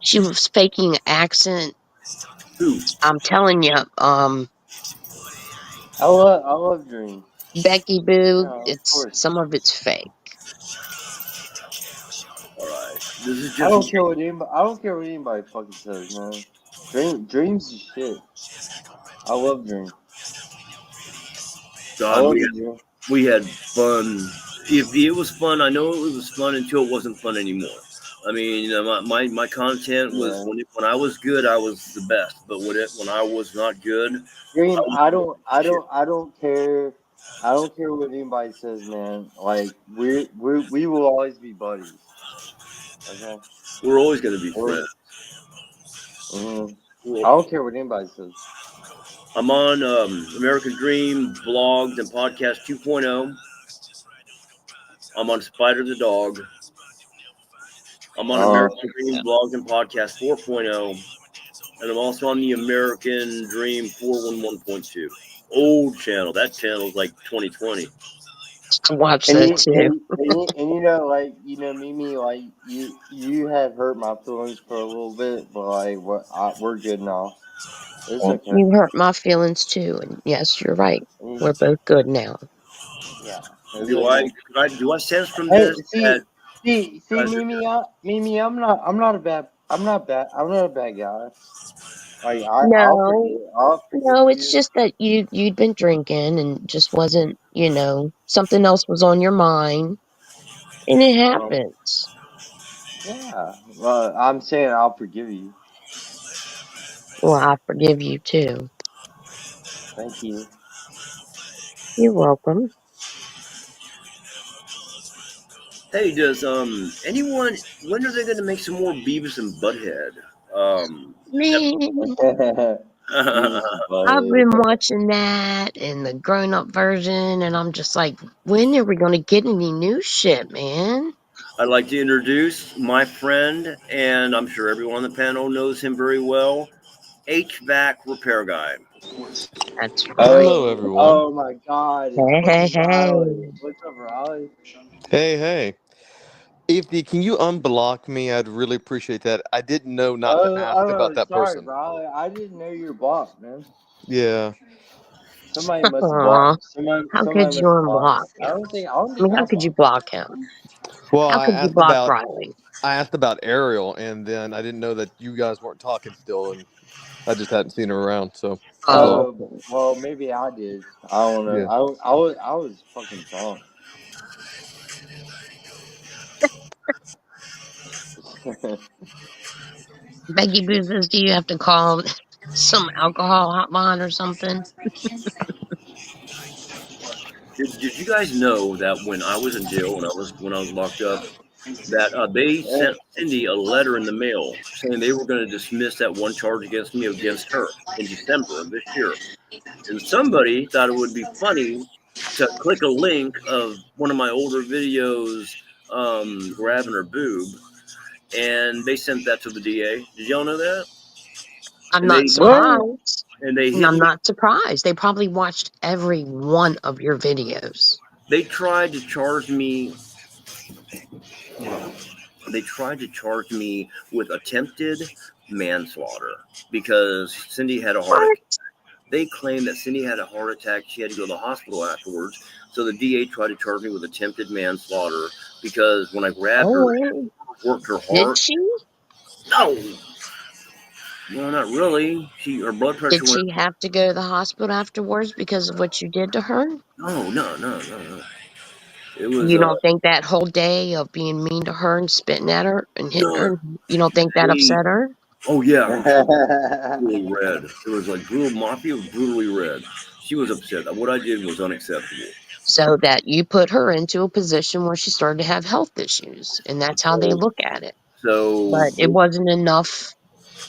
she was faking an accent? Who? I'm telling you, I love Dream. Becky Boo, Yeah, of it's course. some of it's fake. All right. This is I just don't care what anybody fucking says, man. Dreams is shit. I love Dream. I God. love you, Dream. We had fun. If it was fun, I know it was fun until it wasn't fun anymore. I mean, you know, my content was Yeah. when I was good, I was the best. But when I was not good, I Dream, was shit. I don't care. I don't care what anybody says, man. Like we will always be buddies. Okay. We're always going to be We're, friends. I don't care what anybody says. I'm on American Dream blogs and podcast 2.0. I'm on Spider the Dog. I'm on American Dream blogs and podcast 4.0. And I'm also on the American Dream 411.2. Old channel. That channel's like 2020. I watched And that you, too. and you know, like, you know, Mimi, like, you had hurt my feelings for a little bit, but like, we're good now. It's okay. You hurt my feelings too, and yes, you're right. Mm, We're both good now. yeah, it's Do I, okay. do I sense from Hey, this that see, you guys are Mimi, Mimi, I'm not a bad guy. Like, I'll No, forgive no, it's you. just that you'd been drinking and just wasn't, something else was on your mind, and it Um, happens. yeah. Well, I'm saying I'll forgive you. Well, I forgive you too. Thank you. You're welcome. hey, does anyone, when are they gonna make some more Beavis and Butthead? Man, Beavis and I've Butthead. been watching that and the grown-up version, and I'm just like, when are we gonna get any new shit, man? I'd like to introduce my friend, and I'm sure everyone on the panel knows him very well, HVAC repair guy. That's right. Hello, Oh, everyone. oh my God! It's Hey, hey, fucking Riley. hey. What's up, Riley? Hey. Ify, can you unblock me? I'd really appreciate that. I didn't know not to ask about that Sorry, person. Riley. I didn't know you were blocked, man. Yeah. Somebody must have Aw, blocked. Somebody, how somebody could you must have blocked. unblock him? I don't I mean, think I how could you blocked him. block him? Well, How could you block Riley? I asked about Ariel, and then I didn't know that you guys weren't talking still, and I just hadn't seen her around, so that's all. Oh, okay. Well, maybe I did. I don't know. Yeah. I was fucking drunk. Becky Boozers, do you have to call some alcohol hotline or something? Did you guys know that when I was in jail, when I was locked up, that they Eh, sent Cindy a letter in the mail saying they were going to dismiss that one charge against me against her in December of this year. And somebody thought it would be funny to click a link of one of my older videos grabbing her boob, and they sent that to the DA. Did y'all know that? I'm And not they what? surprised. and they And hit I'm me. not surprised. They probably watched every one of your videos. They tried to charge me. They tried to charge me with attempted manslaughter because Cindy had a heart attack. What? They claimed that Cindy had a heart attack. She had to go to the hospital afterwards. So the DA tried to charge me with attempted manslaughter because when I grabbed her, Oh, worked her did heart. she? No, no, not really. Her blood pressure Did went. she have to go to the hospital afterwards because of what you did to her? No, no, no, no, no. It was You don't think that whole day of being mean to her and spitting at her and hitting no. her, you don't think that They, upset her? oh yeah, her brutally red. It was like brutal mafia, brutally red. She was upset. What I did was unacceptable. So that you put her into a position where she started to have health issues, and that's how they So, look at it. so But it wasn't enough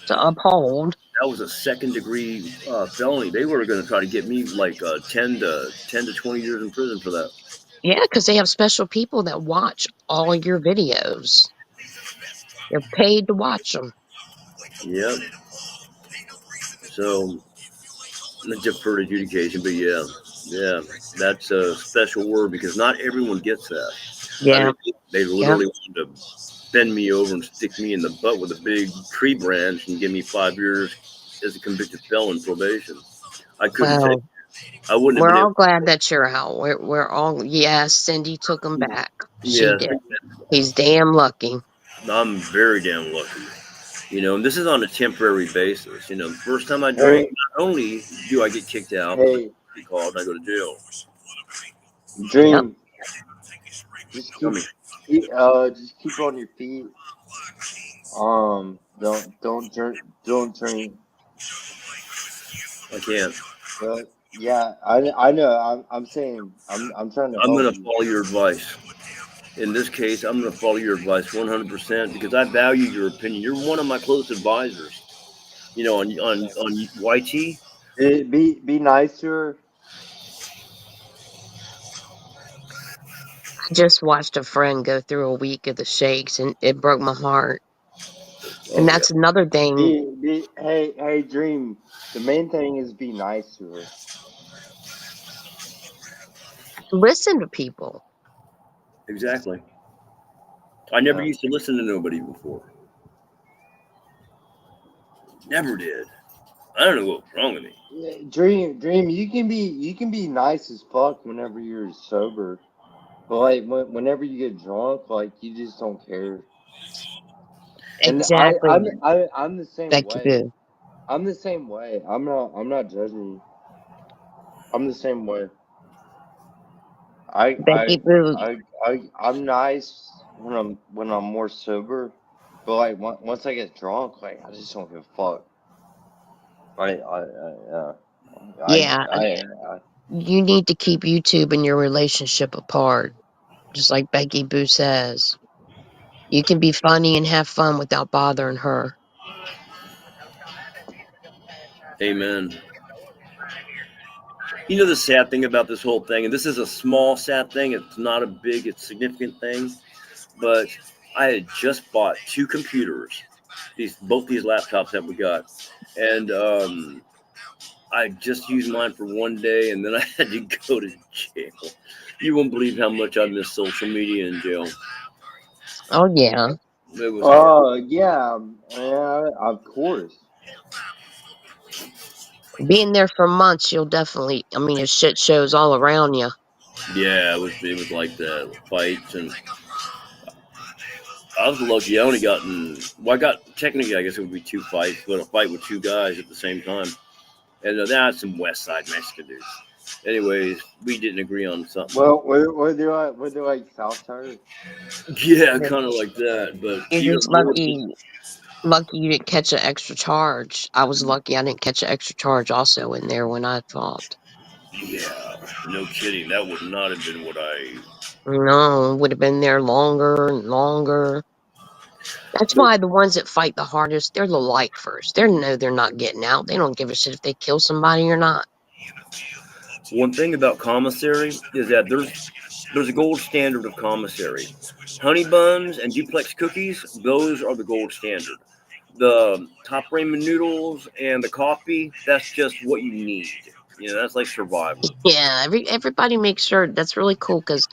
to uphold. that was a second degree felony. They were going to try to get me like 10 to 20 years in prison for that. Yeah, because they have special people that watch all your videos. They're paid to watch them. Yep. So deferred adjudication, but yeah, yeah, that's a special word because not everyone gets that. I Yeah, mean, they yeah. literally wanted to bend me over and stick me in the butt with a big tree branch and give me 5 years as a convicted felon probation. I couldn't take Well, it. I wouldn't have we're been all able. glad that you're out. We're all, yes, Cindy took him back. She Yeah, did. He's damn lucky. I'm very damn lucky. And this is on a temporary basis. The first time I drink, Hey, not only do I get kicked out, but hey, I get called and I go to jail. Yep. Dream. Just Tell keep, me, just keep on your feet. Don't drink. I can't. But yeah, I know. I'm saying, I'm trying to I'm help going to you. follow your advice. In this case, I'm going to follow your advice 100% because I value your opinion. You're one of my close advisors. On YT. Be nice to her. I just watched a friend go through a week of the shakes and it broke my heart. And Oh yeah. that's another thing. Hey, Dream. The main thing is be nice to her. Listen to people. Exactly. I never used to listen to nobody before. Never did. I don't know what was wrong with me. Yeah, Dream. You can be nice as fuck whenever you're sober, but like whenever you get drunk, like you just don't care. And Exactly, I'm the same Becky way. Boo. I'm the same way. I'm not judging you. I'm the same way. I Becky I Boo. I'm nice when I'm more sober, but like once I get drunk, like I just don't give a fuck. Yeah, I you need to keep YouTube and your relationship apart, just like Becky Boo says. You can be funny and have fun without bothering her. Amen. You know the sad thing about this whole thing, and this is a small sad thing. It's not a big, it's significant thing. But I had just bought two computers, both these laptops that we got, and I just used mine for one day, and then I had to go to jail. You won't believe how much I miss social media in jail. Oh yeah, It was hard. Oh yeah, of course. being there for months, you'll definitely. I mean, it's shit shows all around you. Yeah, it was like that fights, and I was lucky. I only well, I got technically, I guess it would be two fights, but a fight with two guys at the same time, and that's some West Side Mexican dudes. Anyways, we didn't agree on something. Well, were they like South Tire? Yeah, kind of like that, but You're even just more. lucky you didn't catch an extra charge. I was lucky I didn't catch an extra charge also in there when I fought. Yeah, no kidding. That would not have been what I. No, would have been there longer and longer. That's The why the ones that fight the hardest, they're the lifers. They know they're not getting out. They don't give a shit if they kill somebody or not. one thing about commissary is that there's a gold standard of commissary. Honey buns and duplex cookies, those are the gold standard. The top ramen noodles and the coffee, that's just what you need. You know, that's like survival. Yeah, everybody makes sure that's really cool because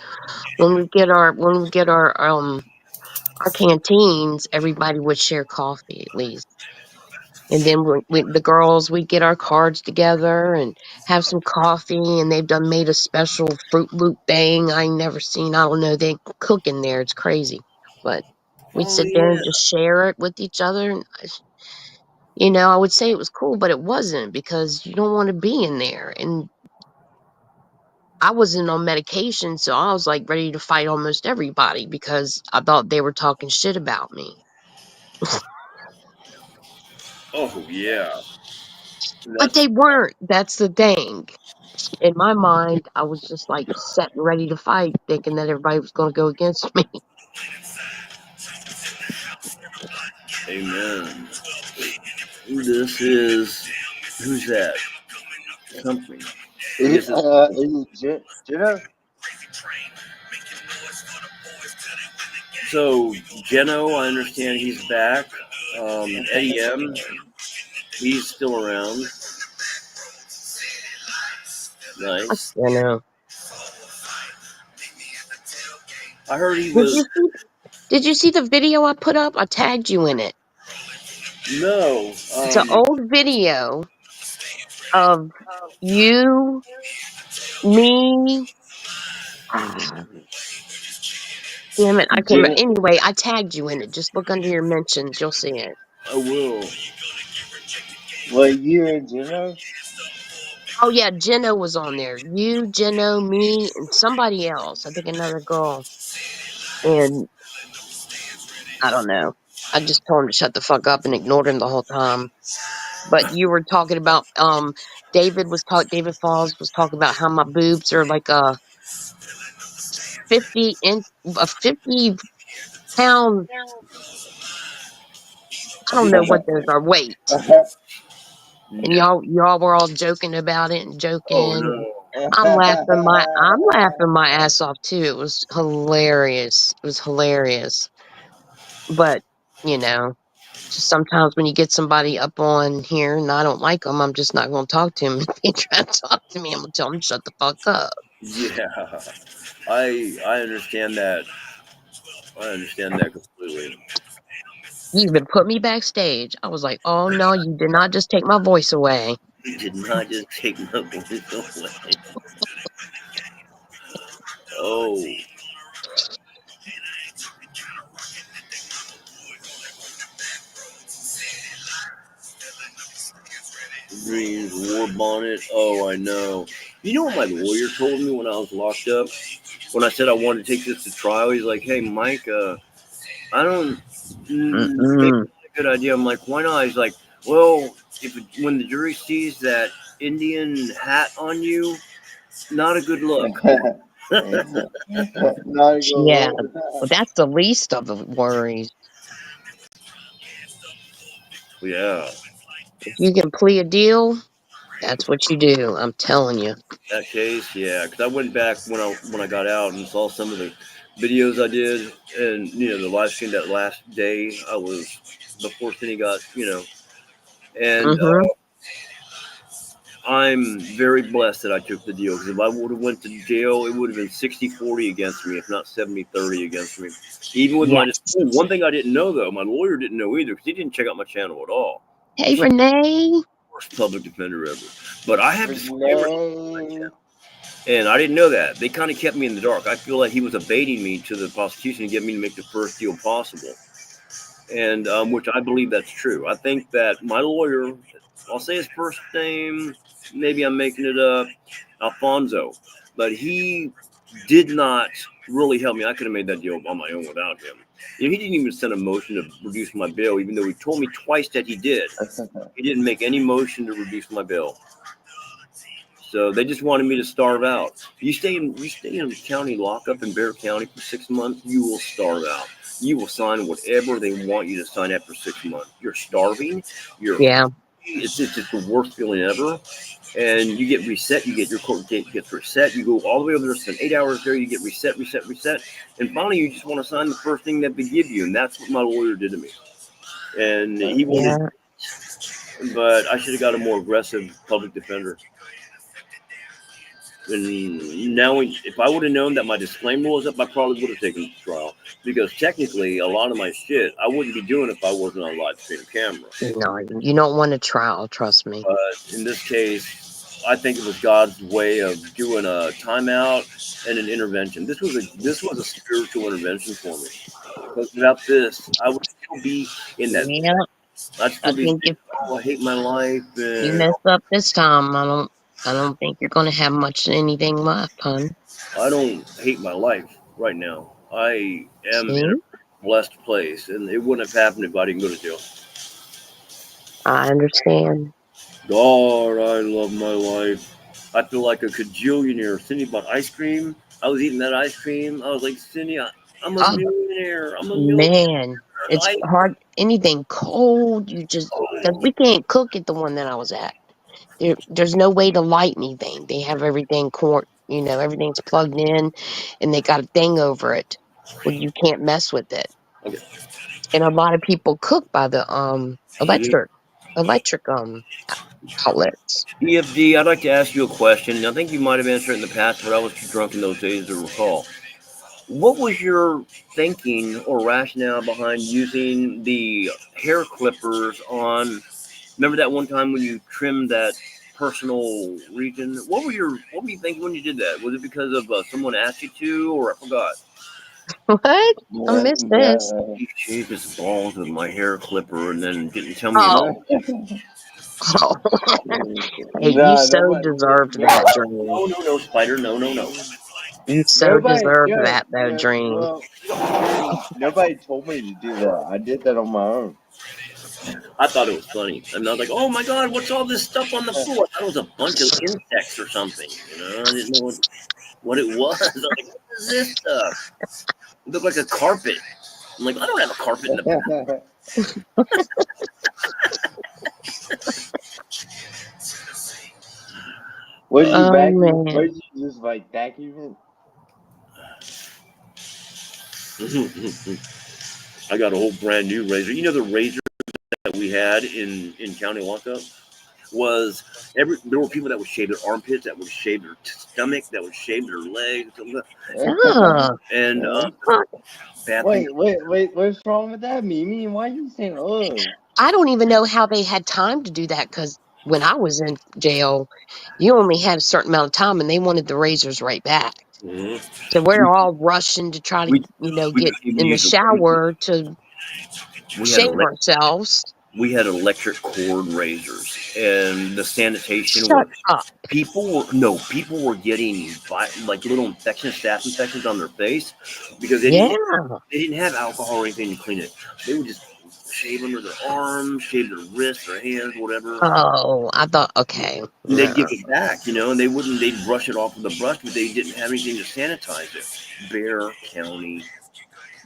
when we get our canteens, everybody would share coffee at least. And then the girls, we get our cards together and have some coffee. And they've done made a special Fruit Loop thing I ain't never seen. I don't know. They cook in there. It's crazy. But we'd Oh sit there yeah. and just share it with each other. And, you know, I would say it was cool, but it wasn't because you don't want to be in there. And I wasn't on medication. So I was like ready to fight almost everybody because I thought they were talking shit about me. Oh yeah. But That's they weren't. That's the thing. In my mind, I was just like set and ready to fight, thinking that everybody was going to go against me. amen. This is who's that? Something. I guess it's Is it Jenna? so Geno. I understand he's back. Eddie M. He's still around. Nice. You know. I heard he Did was you see? Did you see the video I put up? I tagged you in it. no. It's an old video of you, me. Damn it, I can't remember. Jenna? Anyway, I tagged you in it. Just look under your mentions, you'll see it. I will. What you and Jenna? Oh yeah, Jeno was on there. You, Jeno, me, and somebody else. I think another girl. And I don't know. I just told him to shut the fuck up and ignored him the whole time. But you were talking about David Falls was talking about how my boobs are like a 50 pound, I don't know what those are, weight. And No. y'all were all joking about it and Oh joking. no. I'm laughing my ass off too. It was hilarious. It was hilarious. But, you know, just sometimes when you get somebody up on here and I don't like them, I'm just not going to talk to him. If they try to talk to me, I'm going to tell them to shut the fuck up. Yeah, I understand that. I understand that completely. You even put me backstage. I was like, oh no, you did not just take my voice away. You did not just take my voice away. Oh, green war bonnet. Oh, I know. You know what my lawyer told me when I was locked up? When I said I wanted to take this to trial, he's like, "Hey, Mike, I don't think Mm-mm. it's a good idea." I'm like, "Why not?" He's like, "Well, when the jury sees that Indian hat on you, not a good look." Not a good Yeah, look. well, that's the least of the worries. Yeah, If you can plea a deal, that's what you do. I'm telling you. that case, yeah. Because I went back when I got out and saw some of the videos I did, and the live stream that last day I was before Cindy got, and Mm-hmm. I'm very blessed that I took the deal because if I would have went to jail, it would have been 60-40 against me, if not 70-30 against me. Even with my Yes. one thing I didn't know though, my lawyer didn't know either because he didn't check out my channel at all. Hey, Renee. Worst public defender ever. But I have disclaimers on my Renee. channel, and I didn't know that. They kind of kept me in the dark. I feel like he was abating me to the prosecution to get me to make the first deal possible, and which I believe that's true. I think that my lawyer, I'll say his first name, maybe I'm making it up, Alfonso, but he did not really help me. I could have made that deal on my own without him. He didn't even send a motion to reduce my bail, even though he told me twice that he did. He didn't make any motion to reduce my bail. So they just wanted me to starve out. You stay in county lockup in Bexar County for 6 months, you will starve out. You will sign whatever they want you to sign after 6 months. You're starving. Yeah. It's just the worst feeling ever. And you get reset. You get your court date gets reset. You go all the way over there, spend 8 hours there. You get reset, reset, reset, and finally you just want to sign the first thing that they give you, and that's what my lawyer did to me. And he wanted, Yeah. but I should have got a more aggressive public defender. And now, if I would have known that my disclaimer was up, I probably would have taken the trial because technically, a lot of my shit I wouldn't be doing if I wasn't on live stream camera. No, you don't want a trial. Trust me. But in this case, I think it was God's way of doing a timeout and an intervention. This was a spiritual intervention for me. Because without this, I would still be in that. Yeah. I'd I still be think saying, if "Oh, I hate my life," you and mess up this time, I don't think you're gonna have much anything left, hon. I don't hate my life right now. I am in See? a blessed place, and it wouldn't have happened if I didn't go to jail. I understand. God, I love my life. I feel like a cajillionaire. Cindy bought ice cream. I was eating that ice cream. I was like, Cindy, I'm a Oh millionaire. I'm a millionaire. man. It's I, hard anything cold, you just because we can't cook at the one that I was at. There's no way to light anything. They have everything everything's plugged in and they got a thing over it where you can't mess with it. okay. And a lot of people cook by the electric outlets. EFD, I'd like to ask you a question. I think you might have answered it in the past, but I was too drunk in those days to recall. What was your thinking or rationale behind using the hair clippers on? Remember that one time when you trimmed that personal region? What were you thinking when you did that? Was it because of someone asked you to, or I forgot? What? I Yeah, missed this. He shaved his balls with my hair clipper and then didn't tell me. Oh, oh. Hey, you nah, so nobody, deserved that nobody, dream. No, no, no, Spider, no, no, no. You so nobody, deserved yeah, that though, yeah, dream. well, Dream, nobody told me to do that. I did that on my own. I thought it was funny. And I was like, oh my God, what's all this stuff on the floor? I thought it was a bunch of insects or something. I didn't know what it was. I was like, what is this stuff? It looked like a carpet. I'm like, I don't have a carpet in the bathroom. Was you Oh vacuum? man. Was you just like vacuuming? I got a whole brand new razor. You know the razor that we had in county lockup was there were people that would shave their armpits, that would shave their stomach that would shave their legs. Ugh. And bad thing. Wait, what's wrong with that, Mimi? Why are you saying ugh? I don't even know how they had time to do that because when I was in jail, you only had a certain amount of time and they wanted the razors right back. Mhm. So we're all rushing to try to, We get couldn't even in the use shower to we had shave ourselves. we had electric cord razors, and the sanitation Shut was up. people were getting like little infections, staph infections on their face because Yeah. they didn't have alcohol or anything to clean it. They would just shave under their arms, shave their wrists, their hands, whatever. Oh, I thought, okay. And they'd No. give it back, and they'd brush it off with a brush, but they didn't have anything to sanitize it. Bear County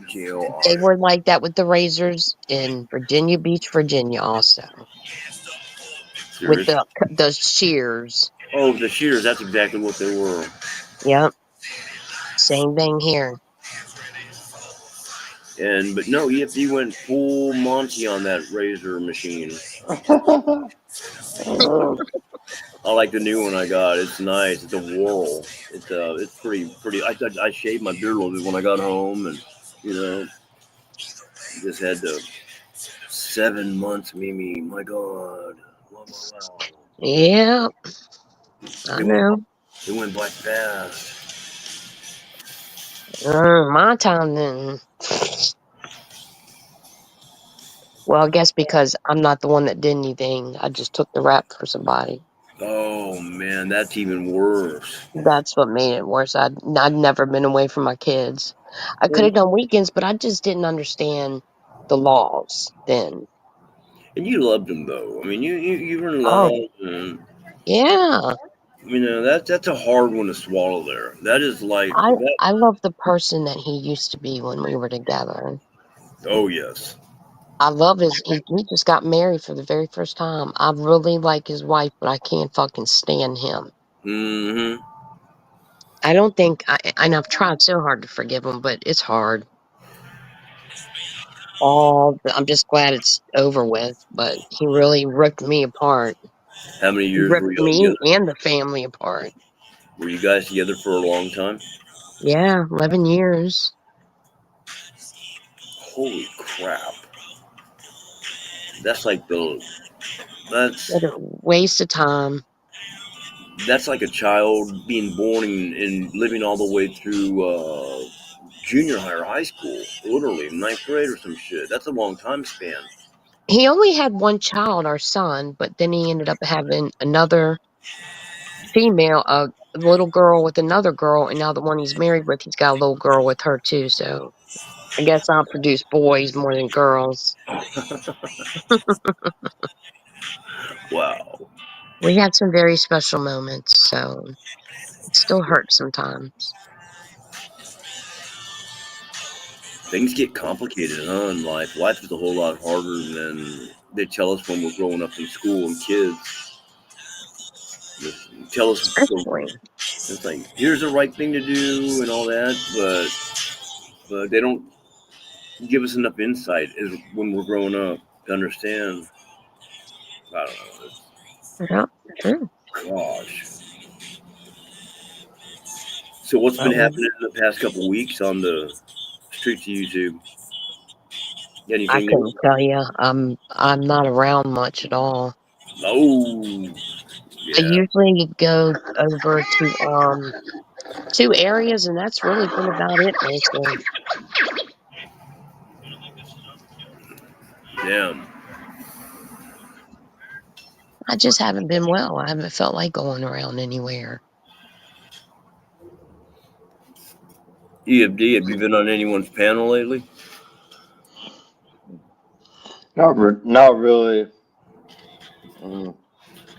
Jail They audit. were like that with the razors in Virginia Beach, Virginia also. With Serious? the shears. Oh, the shears, that's exactly what they were. Yep. Same thing here. But no, EFD went full Monty on that razor machine. I like the new one I got. It's nice. It's a Whirl. It's pretty. I shaved my beard a little bit when I got home, and just had to 7 months, Mimi. My God. Wow, wow, wow. Yeah, I It went know. it went by fast. My time then. Well, I guess because I'm not the one that did anything, I just took the rap for somebody. Oh man, that's even worse. That's what made it worse. I'd never been away from my kids. I could And, have done weekends, but I just didn't understand the laws then. and you loved them though. I mean, you were in love, Oh, and yeah. that's a hard one to swallow. There, that is like I that. I love the person that he used to be when we were together. Oh yes. I love he just got married for the very first time. I really like his wife, but I can't fucking stand him. Mm-hmm. I don't think and I've tried so hard to forgive him, but it's hard. I'm just glad it's over with, but he really ripped me apart. How many He years were ripped y'all me together? and the family apart. Were you guys together for a long time? Yeah, 11 years. Holy crap! That's like the that's What a waste of time. that's like a child being born and living all the way through junior high or high school, literally ninth grade or some shit. That's a long time span. He only had one child, our son, but then he ended up having another female, a little girl with another girl, and now the one he's married with, he's got a little girl with her too. So I guess I'll produce boys more than girls. Wow. We had some very special moments, so it still hurts sometimes. Things get complicated, huh? In life, life is a whole lot harder than they tell us when we're growing up in school and kids. They tell us Especially, it's like here's the right thing to do and all that, but they don't give us enough insight as when we're growing up to understand. I don't know. yeah, true. Gosh. So what's been Um, happening in the past couple weeks on the streets of YouTube? I Anything new? couldn't tell you. I'm not around much at all. Oh, I yeah, usually go over to two areas, and that's really been about it mostly. damn. I just haven't been well. I haven't felt like going around anywhere. EFD, have you been on anyone's panel lately? Not really. Mm.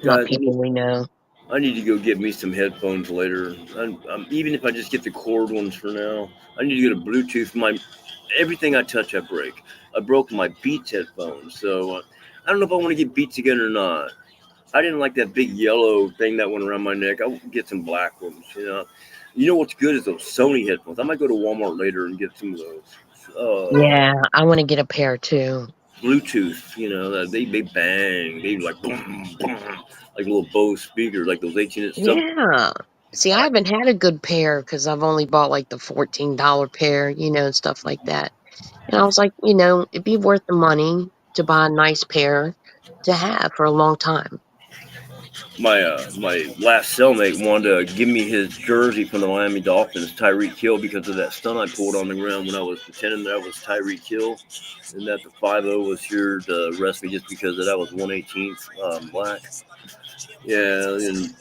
Not Guys, people we know. I need to go get me some headphones later. Even if I just get the cord ones for now, I need to get a Bluetooth. Everything I touch, I break. I broke my Beats headphones, so I don't know if I want to get Beats again or not. I didn't like that big yellow thing that went around my neck. I'll get some black ones. You know what's good is those Sony headphones. I might go to Walmart later and get some of those. Yeah, I want to get a pair too. Bluetooth. They bang. They like boom, boom, like little Bose speakers, like those 18-inch stuff. Yeah. See, I haven't had a good pair because I've only bought like the $14 pair, and stuff like that. And I was like, it'd be worth the money to buy a nice pair to have for a long time. My last cellmate wanted to give me his jersey from the Miami Dolphins, Tyreek Hill, because of that stunt I pulled on the ground when I was pretending that I was Tyreek Hill, and that the 5-0 was here to arrest me just because that I was 1/18 black. Yeah, and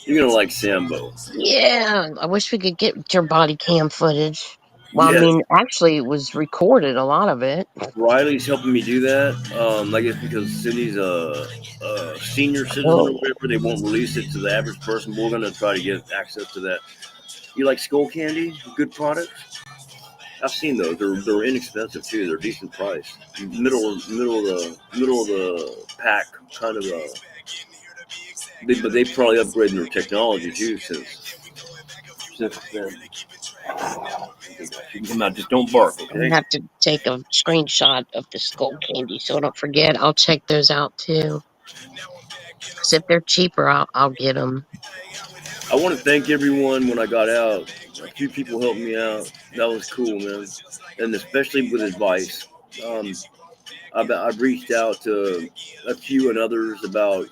you're gonna like Sambo. Yeah, I wish we could get your body cam footage. Well, I Yes, mean, actually, it was recorded, a lot of it. Riley's helping me do that. I guess because Cindy's a senior citizen or Oh, whatever, they won't release it to the average person. We're gonna try to get access to that. You like Skull Candy? Good products. I've seen those. They're inexpensive too. They're decent price. Middle of the pack kind of but they probably upgraded their technology too since then. You can come out. Just don't bark, I'm okay? gonna have to take a screenshot of the skull candy so I don't forget. I'll check those out too. Because if they're cheaper, I'll get them. I want to thank everyone when I got out. A few people helped me out. That was cool, man. And especially with advice. Um, I've reached out to a few and others about,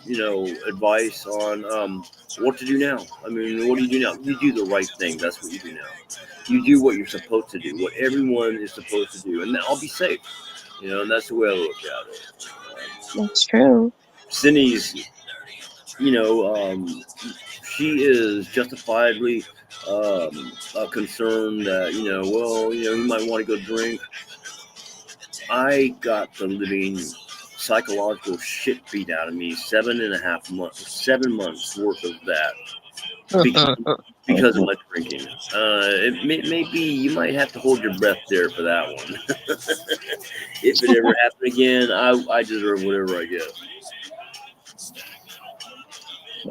advice on what to do now. I mean, what do you do now? You do the right thing. That's what you do now. You do what you're supposed to do, what everyone is supposed to do, and I'll be safe. And that's the way I look at it. That's true. Cindy's, she is justifiably concerned that, you might want to go drink. I got the living psychological shit beat out of me 7 months worth of that because of my drinking. It may be you might have to hold your breath there for that one. If it ever happened again, I deserve whatever I get.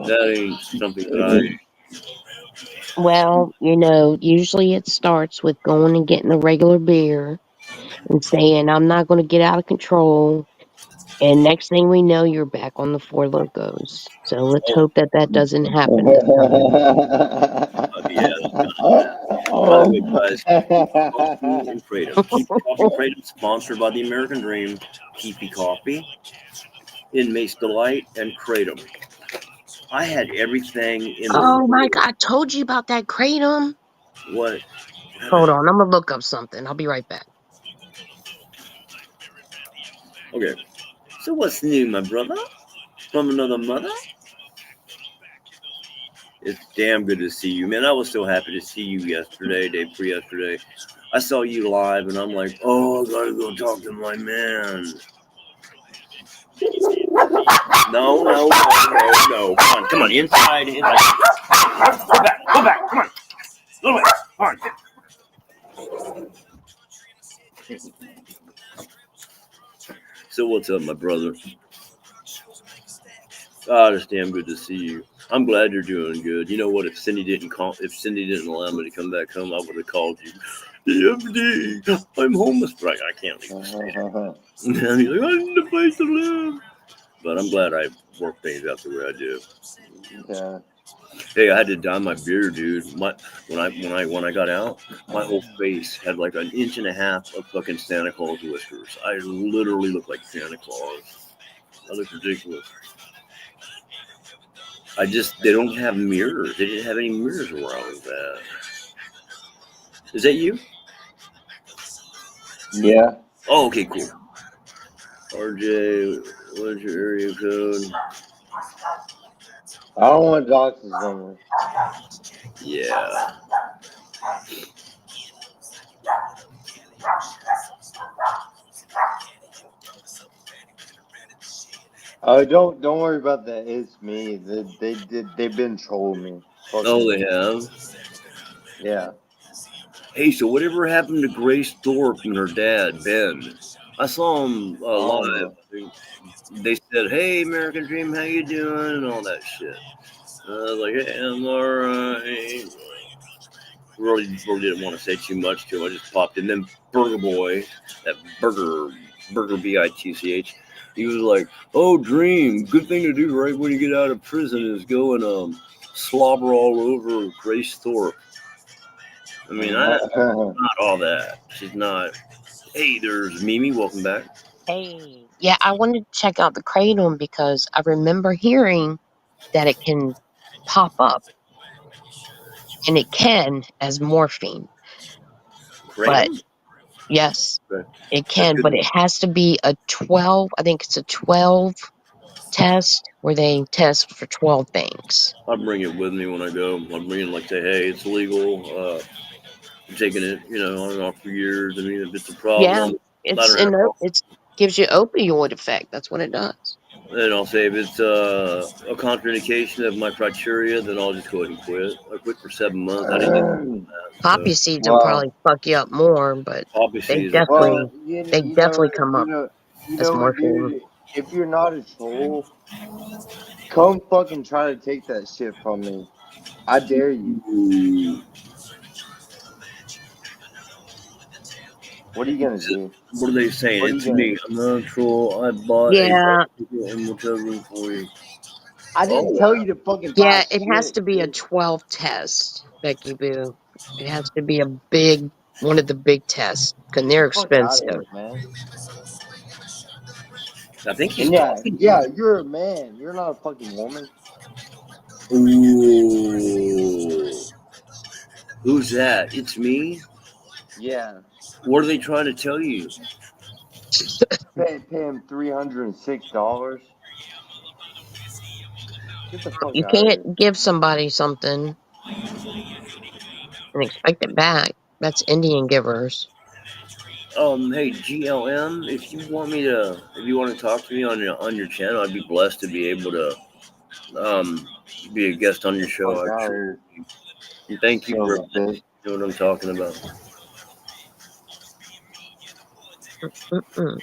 That ain't something that Well, usually it starts with going and getting a regular beer and saying, I'm not going to get out of control. And next thing we know, you're back on the Four Locos. So let's oh, hope that doesn't happen this time. yeah, that's gonna happen. By the way, guys, Keepy Coffee and Kratom. Keepy Coffee and Kratom, sponsored by the American Dream. Keepy Coffee, Inmate's Delight, and Kratom. I had everything in the Oh my world. God, I told you about that kratom. What? Hold on, I'm going to look up something. I'll be right back. Okay. So what's new, my brother? From another mother? It's damn good to see you, man. I was so happy to see you yesterday, day before yesterday. I saw you live, and I'm like, oh, I gotta go talk to my man. No. Come on, inside. Go back, come on. Little bit, come on. So what's up, my brother? It's damn good to see you. I'm glad you're doing good. You know what? If Cindy didn't allow me to come back home, I would have called you. DMD, I'm homeless, but I can't leave the state. And he's like, I need a place to live. But I'm glad I work things out the way I do. Yeah. Hey, I had to dye my beard, dude. When I got out, my whole face had like an inch and a half of fucking Santa Claus whiskers. I literally looked like Santa Claus. I looked ridiculous. They don't have mirrors. They didn't have any mirrors around that. Is that you? Yeah. Oh, okay, cool. RJ, what's your area code? I don't want doctor's number. Yeah. Oh, don't worry about that. It's me. They've been trolling me. Oh, they have. Yeah. Hey, so whatever happened to Grace Thorpe and her dad, Ben? I saw him I don't live. know. They said, "Hey, American Dream, how you doing?" and all that shit. I was like, "Hey, I'm alright." Really didn't want to say too much to him. I just popped in. Then Burger Boy, that Burger Bitch, he was like, "Oh, Dream, good thing to do right when you get out of prison is go and slobber all over Grace Thorpe. I mean, not all that. She's not. Hey, there's Mimi. Welcome back. Hey, yeah, I wanted to check out the kratom because I remember hearing that it can pop up, and it can as morphine. But Kratom? yes, Okay. it That's can, good. but it has to be a 12. I think it's a 12 test where they test for 12 things. I'll bring it with me when I go. I'll bring it like say, hey, it's legal. I'm taking it, on and off for years. I mean, if it's a Yeah, problem, I it's don't have. it gives you opioid effect. That's what it does. Then I'll say if it's a contraindication of my criteria, then I'll just go ahead and quit. I quit for 7 months. I didn't get that. So Poppy seeds will well, probably fuck you up more, but poppy they seeds are definitely well, they you know definitely what, come up you as know what, morphine. dude. If you're not a troll, come fucking try to take that shit from me. I dare you. Ooh. What are you gonna do? What are they saying? What are you It's gonna? me. I'm not a troll. I bought a Yeah, bicycle in motel room for you. I Oh, didn't tell you to fucking buy yeah, it has shit, to be a bitch. 12 test, Becky Boo. It has to be one of the big tests, because Get they're the fuck out of expensive. here, man. I think he's And yeah, talking. yeah, you're a man. You're not a fucking woman. Ooh. Who's that? It's me? Yeah. What are they trying to tell you? Pay him $306. Get the fuck You out of can't here. give somebody something and expect it back. That's Indian givers. Hey, GLM, if you want to talk to me on your channel, I'd be blessed to be able to be a guest on your Get the fuck show. I out of sure. here, And thank you son of for a bitch. knowing what I'm talking about. Mm-mm,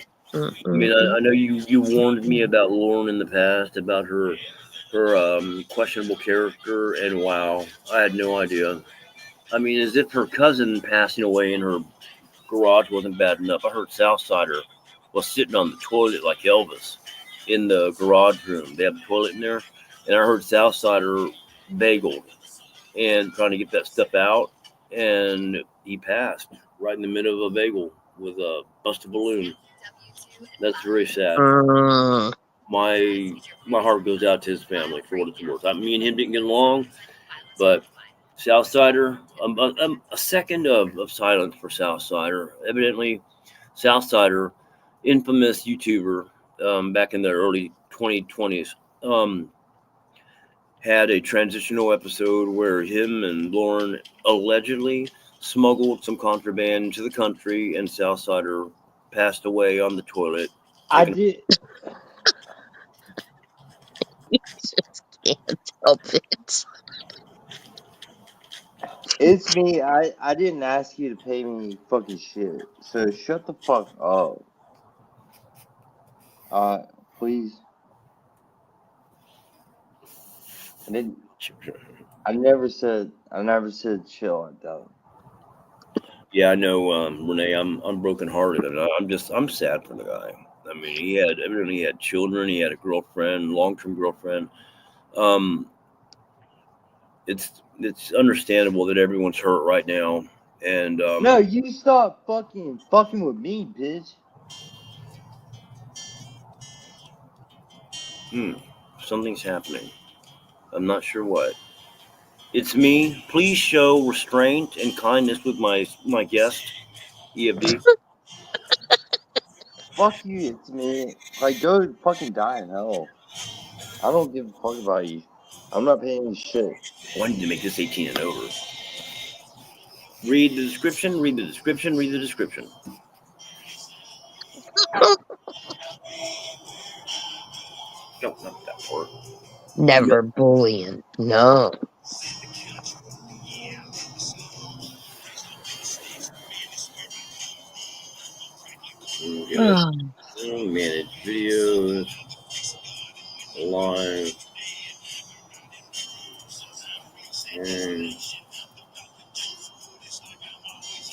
I mean, mm-mm. I know you warned me about Lauren in the past about her questionable character, and wow, I had no idea. I mean, as if her cousin passing away in her garage wasn't bad enough. I heard Southsider was sitting on the toilet like Elvis in the garage room. They have a toilet in there, and I heard Southsider bageled and trying to get that stuff out, and he passed right in the middle of a bagel with a busted balloon. That's very sad. Mm. My heart goes out to his family for what it's worth. Me and him didn't get along, but Southsider, a second of silence for Southsider. Evidently, Southsider, infamous YouTuber, back in the early 2020s, had a transitional episode where him and Lauren allegedly smuggled some contraband into the country, and Southsider passed away on the toilet. I did. You just can't help it. It's me. I didn't ask you to pay me fucking shit. So shut the fuck up. Please. I didn't. I never said chill like that. Yeah, I know, Renee. I'm brokenhearted, and I'm sad for the guy. I mean, evidently he had children. He had a girlfriend, long term girlfriend. Um, it's understandable that everyone's hurt right now, and No, you stop fucking with me, bitch. something's happening. I'm not sure what. It's me. Please show restraint and kindness with my guest, EFD. Fuck you, it's me. Like, go fucking die in hell. I don't give a fuck about you. I'm not paying you shit. Oh, I need to make this 18 and over. Read the description. Read the description. Read the description. No, not that part. Never bullying. No. Okay, manage videos, live, and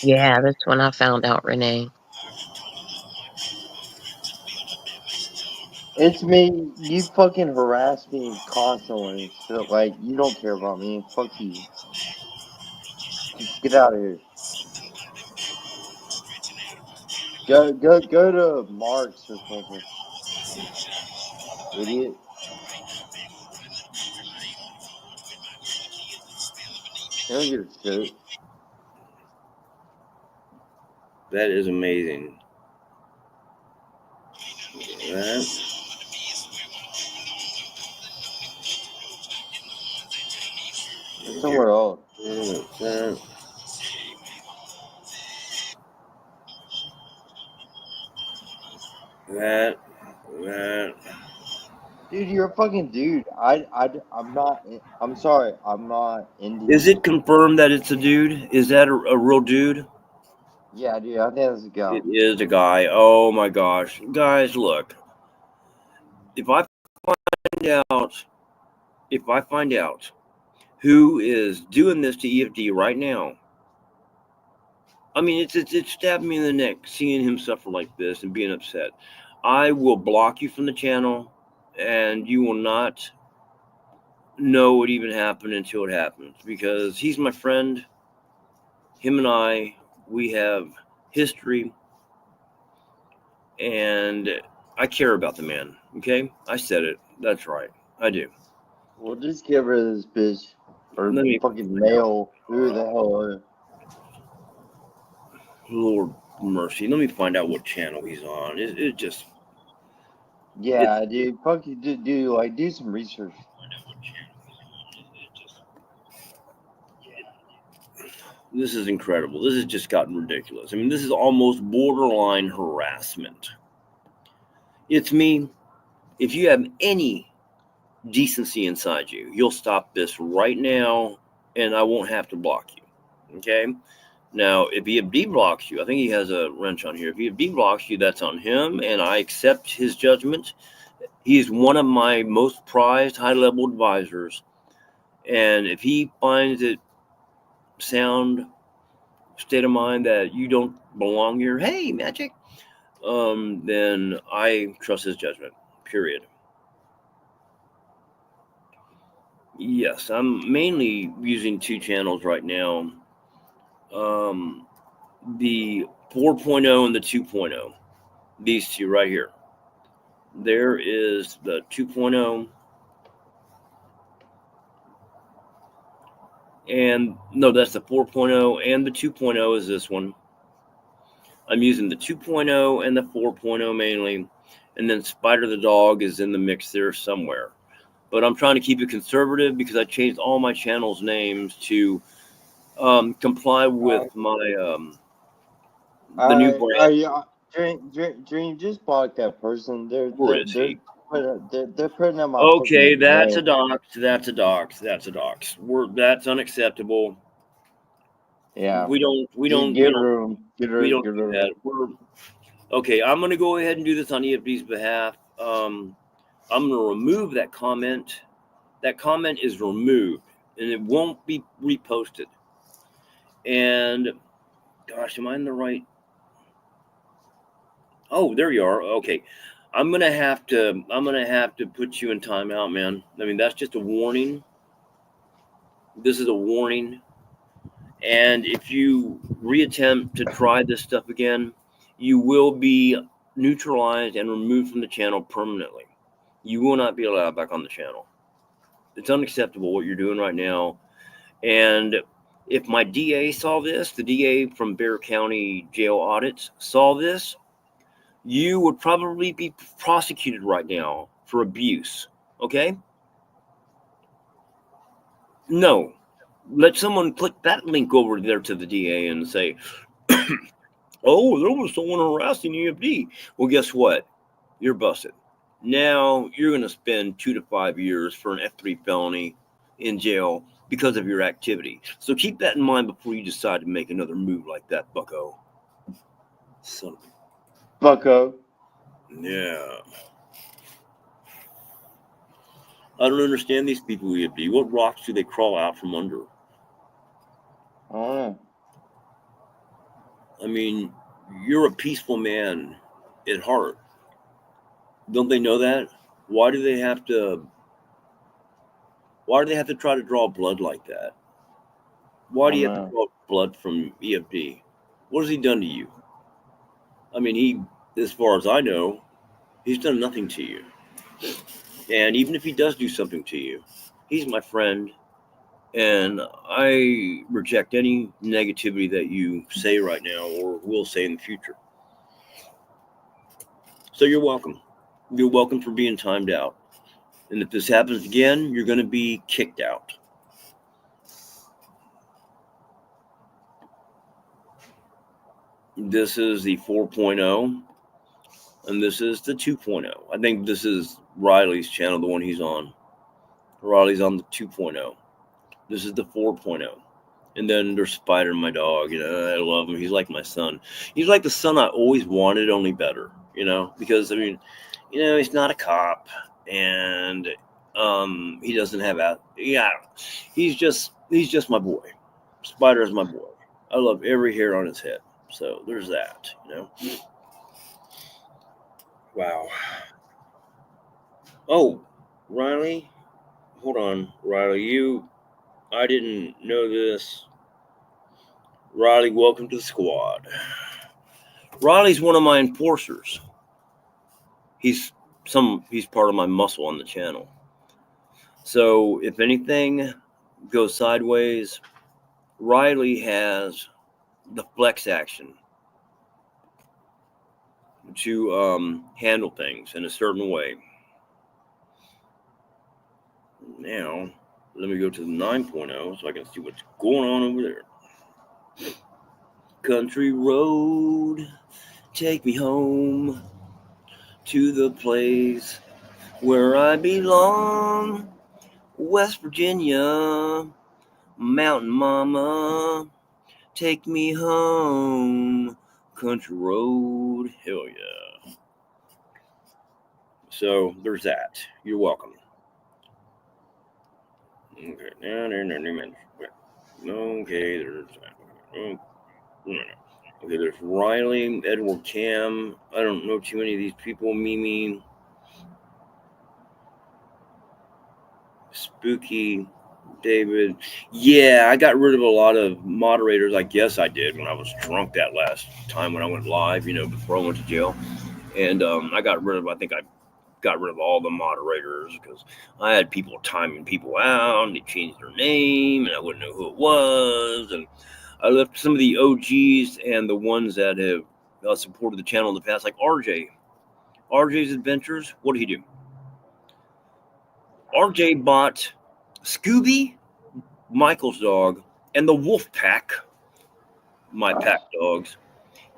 Yeah, that's when I found out, Renee. It's me. You fucking harass me constantly. So, like, you don't care about me. Fuck you. Get out of here. Go to Mark's or something. Idiot. You don't give a shit. That is amazing. That. It's somewhere else. That. Dude, you're a fucking dude. I'm not. I'm sorry. I'm not into Is you. it confirmed that it's a dude? Is that a real dude? Yeah, dude. I think that's a guy. It is a guy. Oh my gosh. Guys, look. If I find out who is doing this to EFD right now, I mean, it's stabbing me in the neck seeing him suffer like this and being upset. I will block you from the channel, and you will not know what even happened until it happens, because he's my friend. Him and I, we have history, and I care about the man. Okay, I said it. That's right. I do. We'll just get rid of this bitch. Or Let me fucking male. Who the hell are you? Lord mercy. Let me find out what channel he's on. It just. Yeah, dude. Fuck you. Do like, do some research. This is incredible. This has just gotten ridiculous. I mean, this is almost borderline harassment. It's me. If you have any decency inside you, you'll stop this right now, and I won't have to block you. Okay? Now, if he de-blocks you, I think he has a wrench on here. If he de-blocks you, that's on him, and I accept his judgment. He is one of my most prized high-level advisors, and if he finds it sound state of mind that you don't belong here, hey, magic, then I trust his judgment, period. Yes, I'm mainly using two channels right now. The 4.0 and the 2.0. These two right here. There is the 2.0. And no, that's the 4.0, and the 2.0 is this one. I'm using the 2.0 and the 4.0 mainly. And then Spider the Dog is in the mix there somewhere. But I'm trying to keep it conservative because I changed all my channels' names to comply with my the new brand. Dream, just block that person. Where is he? They're putting up my Okay, fucking that's a name. dox. That's a dox. That's a dox. That's unacceptable. Yeah. We don't Get room. Get we room. don't Get do room. that. Okay. I'm gonna go ahead and do this on EFD's behalf. I'm gonna remove that comment. That comment is removed, and it won't be reposted. And gosh, am I in the right? Oh, there you are. Okay. I'm gonna have to put you in timeout, man. I mean, that's just a warning. This is a warning. And if you reattempt to try this stuff again, you will be neutralized and removed from the channel permanently. You will not be allowed back on the channel. It's unacceptable what you're doing right now. And if my DA saw this, the DA from Bexar County Jail Audits saw this, you would probably be prosecuted right now for abuse. Okay? No. Let someone click that link over there to the DA and say, oh, there was someone harassing EFD. Well, guess what? You're busted. Now you're going to spend 2 to 5 years for an F3 felony in jail because of your activity. So keep that in mind before you decide to make another move like that, bucko. Son of a... Bucko. Yeah. I don't understand these people, EFD. What rocks do they crawl out from under? I don't know. I mean, you're a peaceful man at heart. Don't they know that? Why do they have to try to draw blood like that? Why I do don't you have to know. draw blood from EFD? What has he done to you? I mean, he, as far as I know, he's done nothing to you. And even if he does do something to you, he's my friend. And I reject any negativity that you say right now or will say in the future. So you're welcome. You're welcome for being timed out. And if this happens again, you're going to be kicked out. This is the 4.0, and this is the 2.0. I think this is Riley's channel, the one he's on. Riley's on the 2.0. This is the 4.0. And then there's Spider, my dog. You know, I love him. He's like my son. He's like the son I always wanted, only better. You know, because I mean, you know, he's not a cop, and he doesn't have a he's just my boy. Spider is my boy. I love every hair on his head. So there's that. You know. Wow. Oh, Riley, hold on, Riley. I didn't know this. Riley, welcome to the squad. Riley's one of my enforcers. He's part of my muscle on the channel. So if anything goes sideways, Riley has the flex action to handle things in a certain way. Now, let me go to the 9.0 so I can see what's going on over there. Country road, take me home to the place where I belong. West Virginia, mountain mama, take me home. Country road, hell yeah. So there's that. You're welcome. Okay, okay, there's that. Okay, there's Riley, Edward Cam. I don't know too many of these people. Mimi, Spooky, David. Yeah, I got rid of a lot of moderators. I guess I did when I was drunk that last time when I went live, you know, before I went to jail. And I got rid of all the moderators because I had people timing people out and they changed their name and I wouldn't know who it was. And I left some of the OGs and the ones that have supported the channel in the past, like RJ. RJ's Adventures. What did he do? RJ bought Scooby, Michael's dog, and the Wolf Pack, my pack dogs,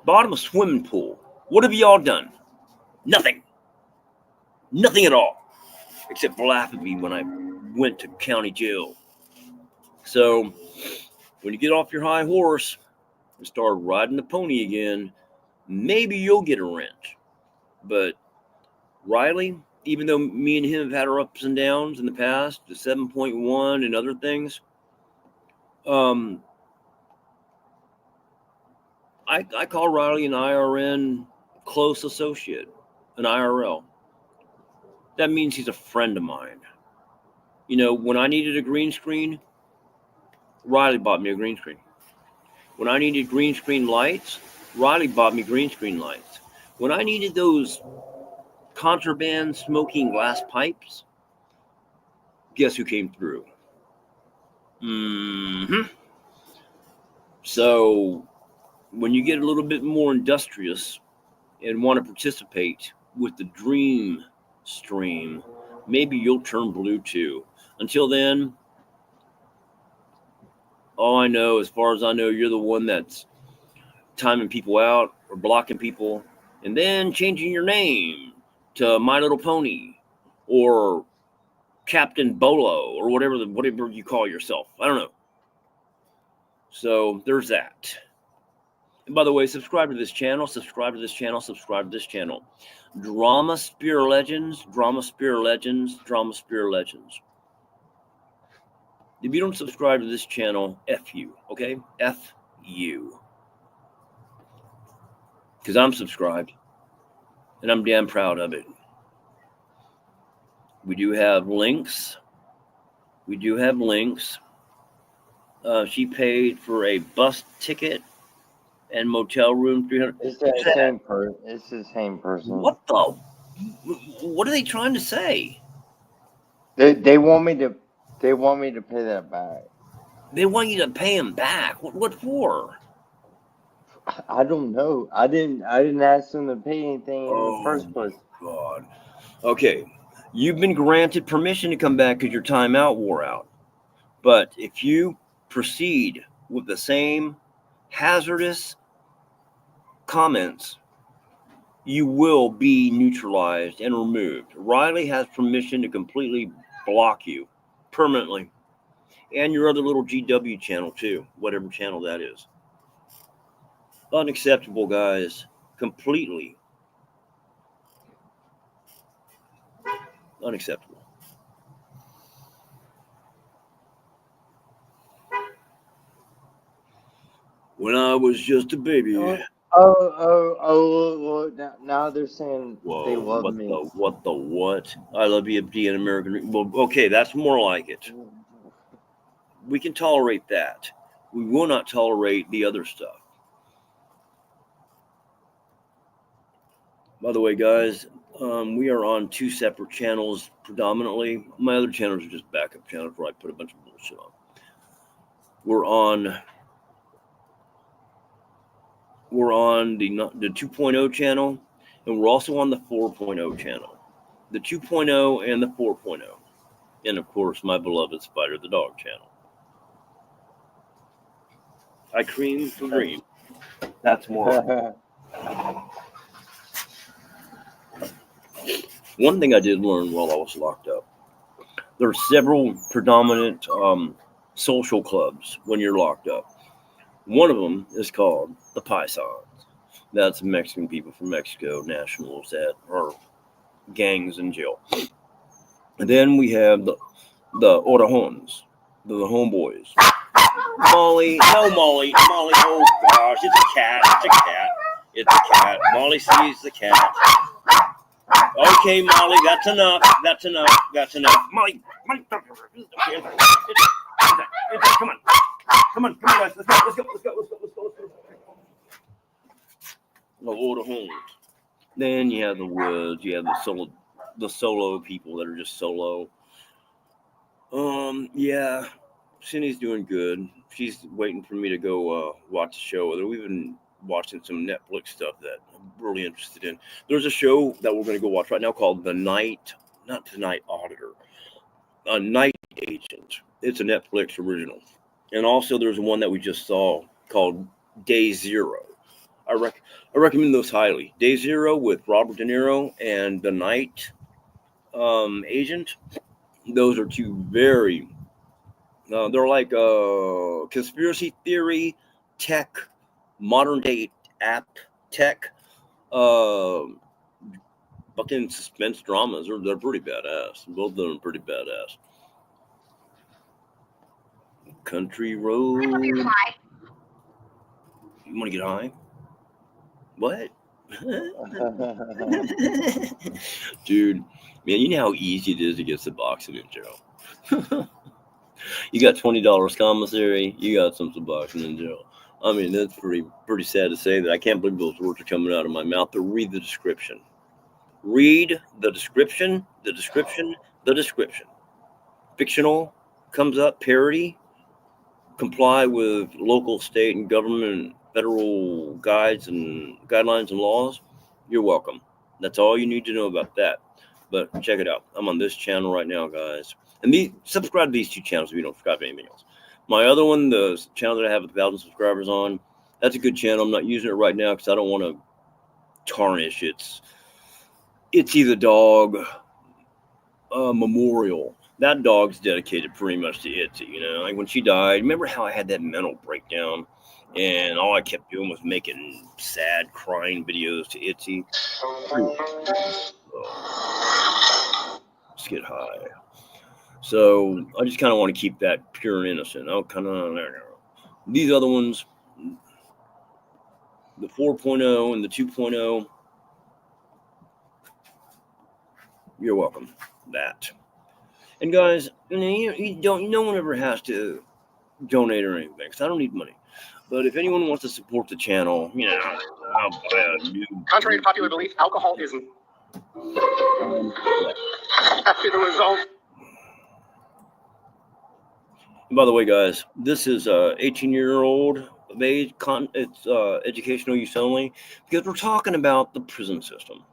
bought him a swimming pool. What have y'all done? Nothing. Nothing at all. Except for laugh at me when I went to county jail. So when you get off your high horse and start riding the pony again, maybe you'll get a wrench. But Riley, even though me and him have had our ups and downs in the past, the 7.1 and other things, I call Riley an IRN close associate, an IRL. That means he's a friend of mine. You know, when I needed a green screen, Riley bought me a green screen. When I needed green screen lights, Riley bought me green screen lights. When I needed those contraband smoking glass pipes, guess who came through? So when you get a little bit more industrious and want to participate with the dream stream, maybe you'll turn blue too. Until then, all I know, as far as I know, you're the one that's timing people out or blocking people and then changing your name to My Little Pony or Captain Bolo or whatever you call yourself. I don't know. So there's that. And by the way, subscribe to this channel, subscribe to this channel, subscribe to this channel. Drama Spear Legends, Drama Spear Legends, Drama Spear Legends. If you don't subscribe to this channel, F you, okay? F you. Because I'm subscribed, and I'm damn proud of it. We do have links. She paid for a bus ticket and motel room, $300. It's the same person. It's the same person. What are they trying to say? They want me to pay that back. They want you to pay them back. What for? I don't know. I didn't ask them to pay anything in the first place. God. Okay. You've been granted permission to come back because your timeout wore out. But if you proceed with the same hazardous comments, you will be neutralized and removed. Riley has permission to completely block you permanently. And your other little GW channel too, whatever channel that is. Unacceptable, guys. Completely unacceptable. When I was just a baby. Now they're saying they love me. What? I love you, being American. Well, okay, that's more like it. We can tolerate that. We will not tolerate the other stuff. By the way, guys, we are on 2 separate channels predominantly. My other channels are just backup channels where I put a bunch of bullshit on. We're on the 2.0 channel, and we're also on the 4.0 channel. The 2.0 and the 4.0. And of course, my beloved Spider the Dog channel. I cream for green. That's more. One thing I did learn while I was locked up. There are several predominant social clubs when you're locked up. One of them is called the Paisans. That's Mexican people from Mexico, nationals that are gangs in jail. And then we have the Orajons, the homeboys. Molly, oh gosh, it's a cat. Molly sees the cat. Okay, Molly, that's enough. Molly, come on, guys, let's go. The Orajons. Then you have the woods, you have the solo people that are just solo. Yeah, Cindy's doing good. She's waiting for me to go watch the show with her. We've been watching some Netflix stuff that I'm really interested in. There's a show that we're going to go watch right now called The Night Auditor, a Night Agent. It's a Netflix original. And also there's one that we just saw called Day Zero. I recommend those highly. Day Zero with Robert De Niro and The Night Agent. Those are 2 very... they're like conspiracy theory, tech, modern day app tech, fucking suspense dramas. They're pretty badass. Both of them are pretty badass. Country road. You want to get high? What? Dude, man, you know how easy it is to get Suboxone in jail. You got $20 commissary, you got some Suboxone in jail. I mean, that's pretty sad to say that I can't believe those words are coming out of my mouth. But read the description. Read the description. Fictional comes up, parody, comply with local, state, and government, federal guidelines and laws. You're welcome. That's all you need to know about that. But check it out. I'm on this channel right now, guys. And subscribe to these 2 channels if you don't subscribe to anything else. My other one, the channel that I have 1,000 subscribers on, that's a good channel. I'm not using it right now because I don't want to tarnish its Itzy Dog memorial. That dog's dedicated pretty much to Itzy. You know, like when she died, remember how I had that mental breakdown and all I kept doing was making sad, crying videos to Itzy? Let's get high. So I just kind of want to keep that pure and innocent. These other ones, the 4.0 and the 2.0, you're welcome. that. And guys, no one ever has to donate or anything, because I don't need money. But if anyone wants to support the channel, I'll buy a new. Contrary to popular belief, alcohol isn't. After the result. And by the way, guys, this is 18-year-old of age. It's educational use only, because we're talking about the prison system.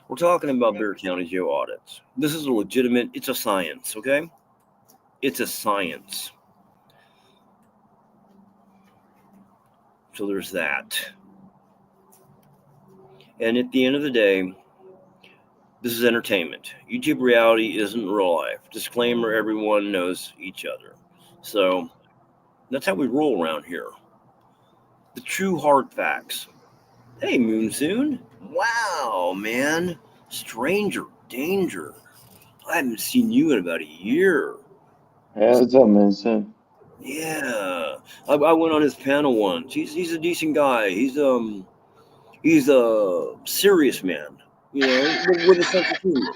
We're talking about Bexar County jail audits. This is a legitimate. It's a science, okay? It's a science. So there's that. And at the end of the day, this is entertainment. YouTube reality isn't real life. Disclaimer, everyone knows each other. So that's how we roll around here. The true hard facts. Hey, Moonsoon. Wow, man. Stranger danger. I haven't seen you in about a year. Yeah, what's up, Moonsoon? Yeah. I went on his panel once. He's a decent guy. He's a serious man, with a sense of humor.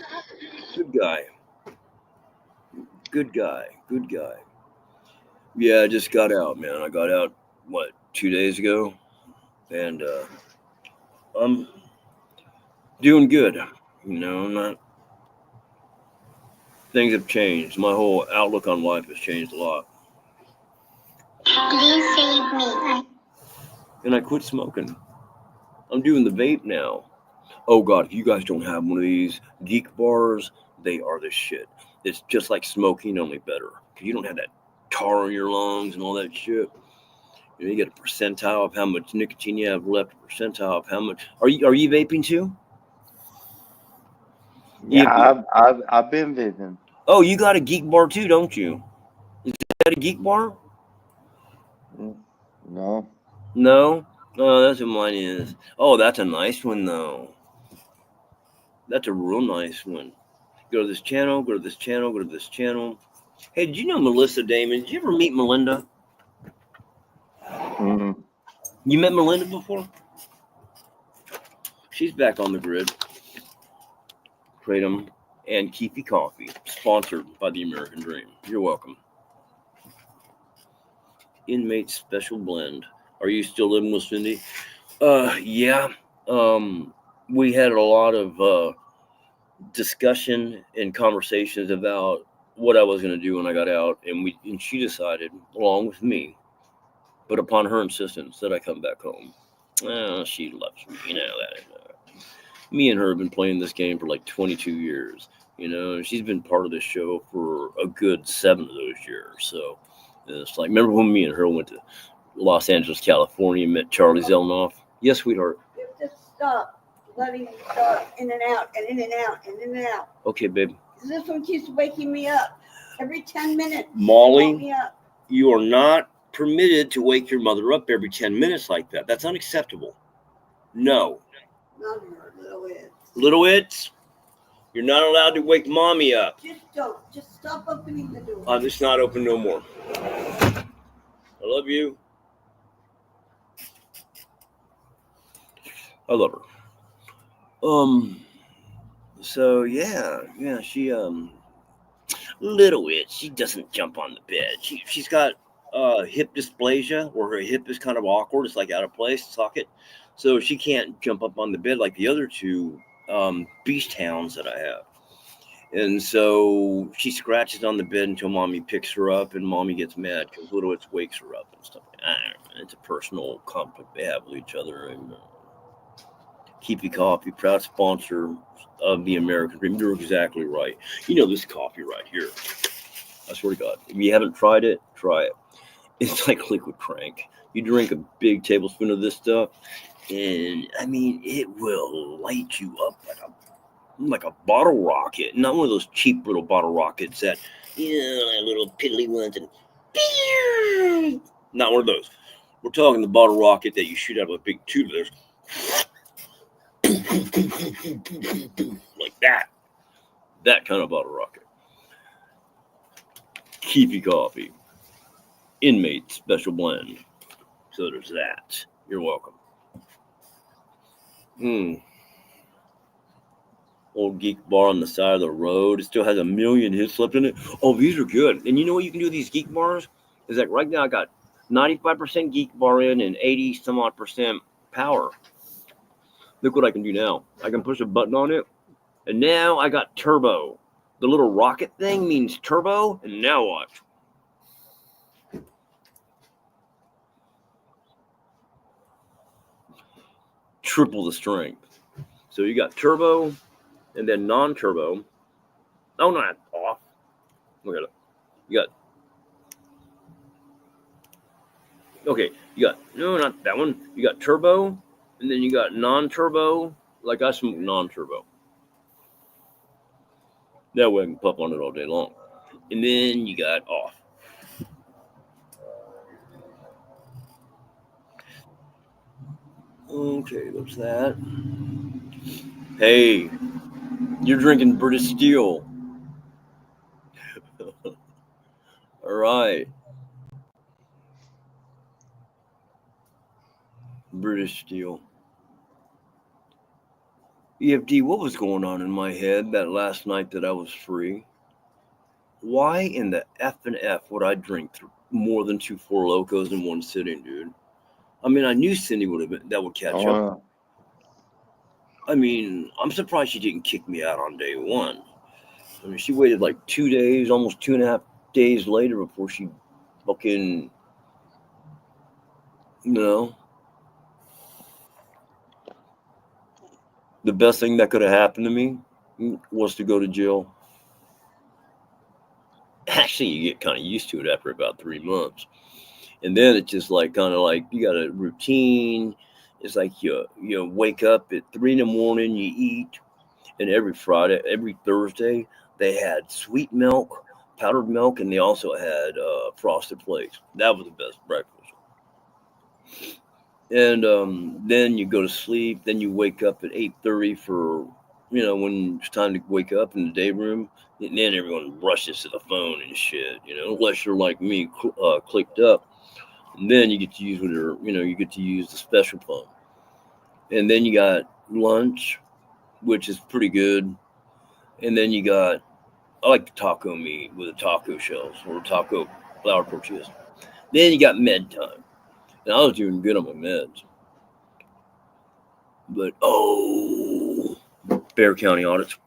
Good guy. Good guy. Yeah, I just got out, man. I got out, 2 days ago? And I'm doing good. Things have changed. My whole outlook on life has changed a lot. Please save me. And I quit smoking. I'm doing the vape now. Oh, God, if you guys don't have one of these geek bars, they are the shit. It's just like smoking, only better. Because you don't have that tar in your lungs and all that shit. You get a percentile of how much nicotine you have left, a percentile of how much. Are you vaping too? Yeah, I've been vaping. Oh, you got a geek bar too, don't you? Is that a geek bar? No. No? Oh, that's what mine is. Oh, that's a nice one, though. That's a real nice one. Go to this channel, go to this channel, go to this channel. Hey, did you know Melissa Damon? Did you ever meet Melinda? Mm-hmm. You met Melinda before? She's back on the grid. Kratom and Keefy Coffee, sponsored by the American Dream. You're welcome. Inmate special blend. Are you still living with Cindy? Yeah. We had a lot of discussion and conversations about what I was going to do when I got out, and she decided, along with me, but upon her insistence, that I come back home. She loves me, that. Me and her have been playing this game for like 22 years, and she's been part of this show for a good 7 of those years. So it's like, remember when me and her went to Los Angeles, California, and met Charlie Zelnoff? Yes, sweetheart. Just stop letting me start in and out and in and out and in and out. Okay, babe. This one keeps waking me up every 10 minutes. Molly, Me up. you are not permitted to wake your mother up every 10 minutes like that. That's unacceptable. No. Not her, little it. Little Its, you're not allowed to wake mommy up. Just don't. Just stop opening the door. It's not open no more. I love you. I love her. So yeah, she little It, she doesn't jump on the bed. She's got hip dysplasia, where her hip is kind of awkward. It's like out of place, socket. So she can't jump up on the bed like the other two beast hounds that I have. And so she scratches on the bed until mommy picks her up, and mommy gets mad because little It wakes her up and stuff. It's a personal conflict they have with each other. And Keefy Coffee, proud sponsor of the American Dream. You're exactly right. This coffee right here. I swear to God, if you haven't tried it, try it. It's like liquid crank. You drink a big tablespoon of this stuff, and it will light you up like a bottle rocket. Not one of those cheap little bottle rockets that, little piddly ones, and not one of those. We're talking the bottle rocket that you shoot out of a big tube. There's like that kind of bottle rocket. Keefy Coffee, inmate special blend. So there's that. You're welcome. old geek bar on the side of the road. It still has a million hits left in it. Oh, these are good. And you know what you can do with these geek bars? Is that right now I got 95% geek bar in and 80 some odd percent power. Look what I can do now. I can push a button on it, and now I got turbo. The little rocket thing means turbo, and now watch. Triple the strength. So you got turbo and then non-turbo. Oh, no, off. Look at it. You got, okay, you got, no, not that one. You got turbo, and then you got non-turbo. Like I smoke non-turbo. That way I can puff on it all day long. And then you got off. Okay, there's that. Hey, you're drinking British Steel. All right. British Steel. EFD, what was going on in my head that last night that I was free? Why in the F and F would I drink more than 2 Four Locos in one sitting, dude? I mean, I knew Cindy would have been, that would catch up. I mean, I'm surprised she didn't kick me out on day one. I mean, she waited like 2 days, almost 2.5 days later before she fucking, the best thing that could have happened to me was to go to jail. Actually, you get kind of used to it after about 3 months. And then it's just like kind of like you got a routine. It's like you wake up at 3 a.m, you eat, and every Friday, every Thursday, they had sweet milk, powdered milk, and they also had frosted flakes. That was the best breakfast. And then you go to sleep. Then you wake up at 8:30 for when it's time to wake up in the day room. And then everyone rushes to the phone and shit. Unless you're like me, clicked up. And then you get to use you get to use the special phone. And then you got lunch, which is pretty good. And then you got, I like the taco meat with the taco shells or taco flour tortillas. Then you got med time. And I was doing good on my meds. But, Bear County audits.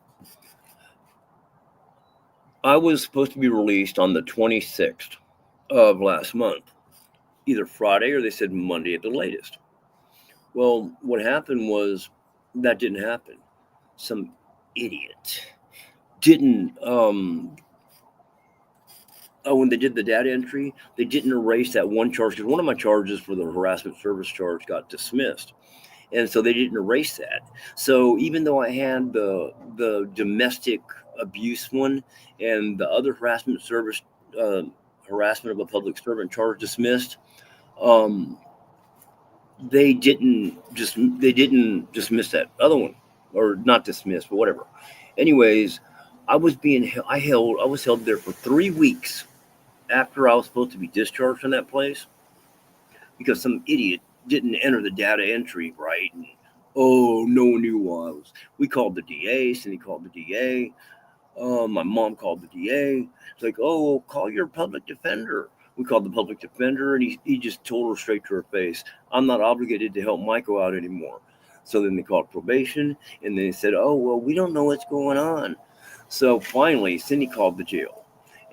I was supposed to be released on the 26th of last month, either Friday or they said Monday at the latest. Well, what happened was that didn't happen. Some idiot didn't, when they did the data entry, they didn't erase that one charge because one of my charges for the harassment service charge got dismissed. And so they didn't erase that. So even though I had the domestic abuse one and the other harassment service, harassment of a public servant charge dismissed, they didn't dismiss that other one, or not dismiss, but whatever. Anyways, I was held there for 3 weeks after I was supposed to be discharged from that place because some idiot didn't enter the data entry right. And, no one knew who I was. We called the DA, Cindy called the DA. My mom called the DA. It's like, call your public defender. We called the public defender, and he just told her straight to her face, I'm not obligated to help Michael out anymore. So then they called probation, and they said, we don't know what's going on. So finally, Cindy called the jail,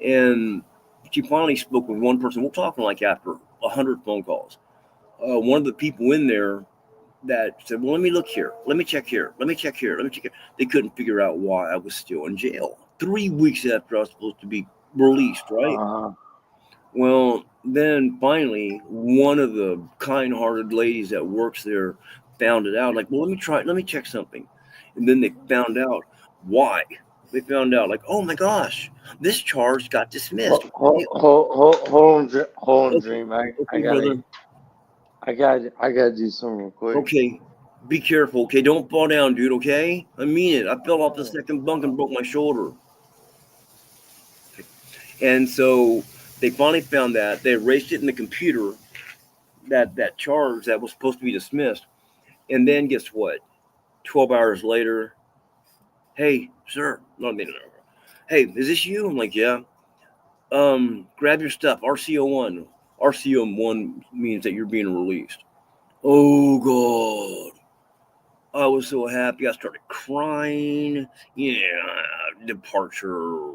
and she finally spoke with one person. We're talking like after 100 phone calls. One of the people in there that said, well, let me look here. Let me check here. Let me check here. Let me check here. They couldn't figure out why I was still in jail 3 weeks after I was supposed to be released, right? Well, then finally, one of the kind-hearted ladies that works there found it out. Like, well, let me check something. And then they found out why. They found out, like, oh my gosh, this charge got dismissed. Hold on, Dream. I gotta do something real quick. Okay, be careful. Okay, don't fall down, dude. Okay, I mean it. I fell off the second bunk and broke my shoulder. And so they finally found that they erased it in the computer, that charge that was supposed to be dismissed. And then guess what? 12 hours later, Hey, sir. No. Hey, is this you? I'm like, yeah. Grab your stuff. RCO1. RCO1 means that you're being released. Oh, God. I was so happy. I started crying. Departure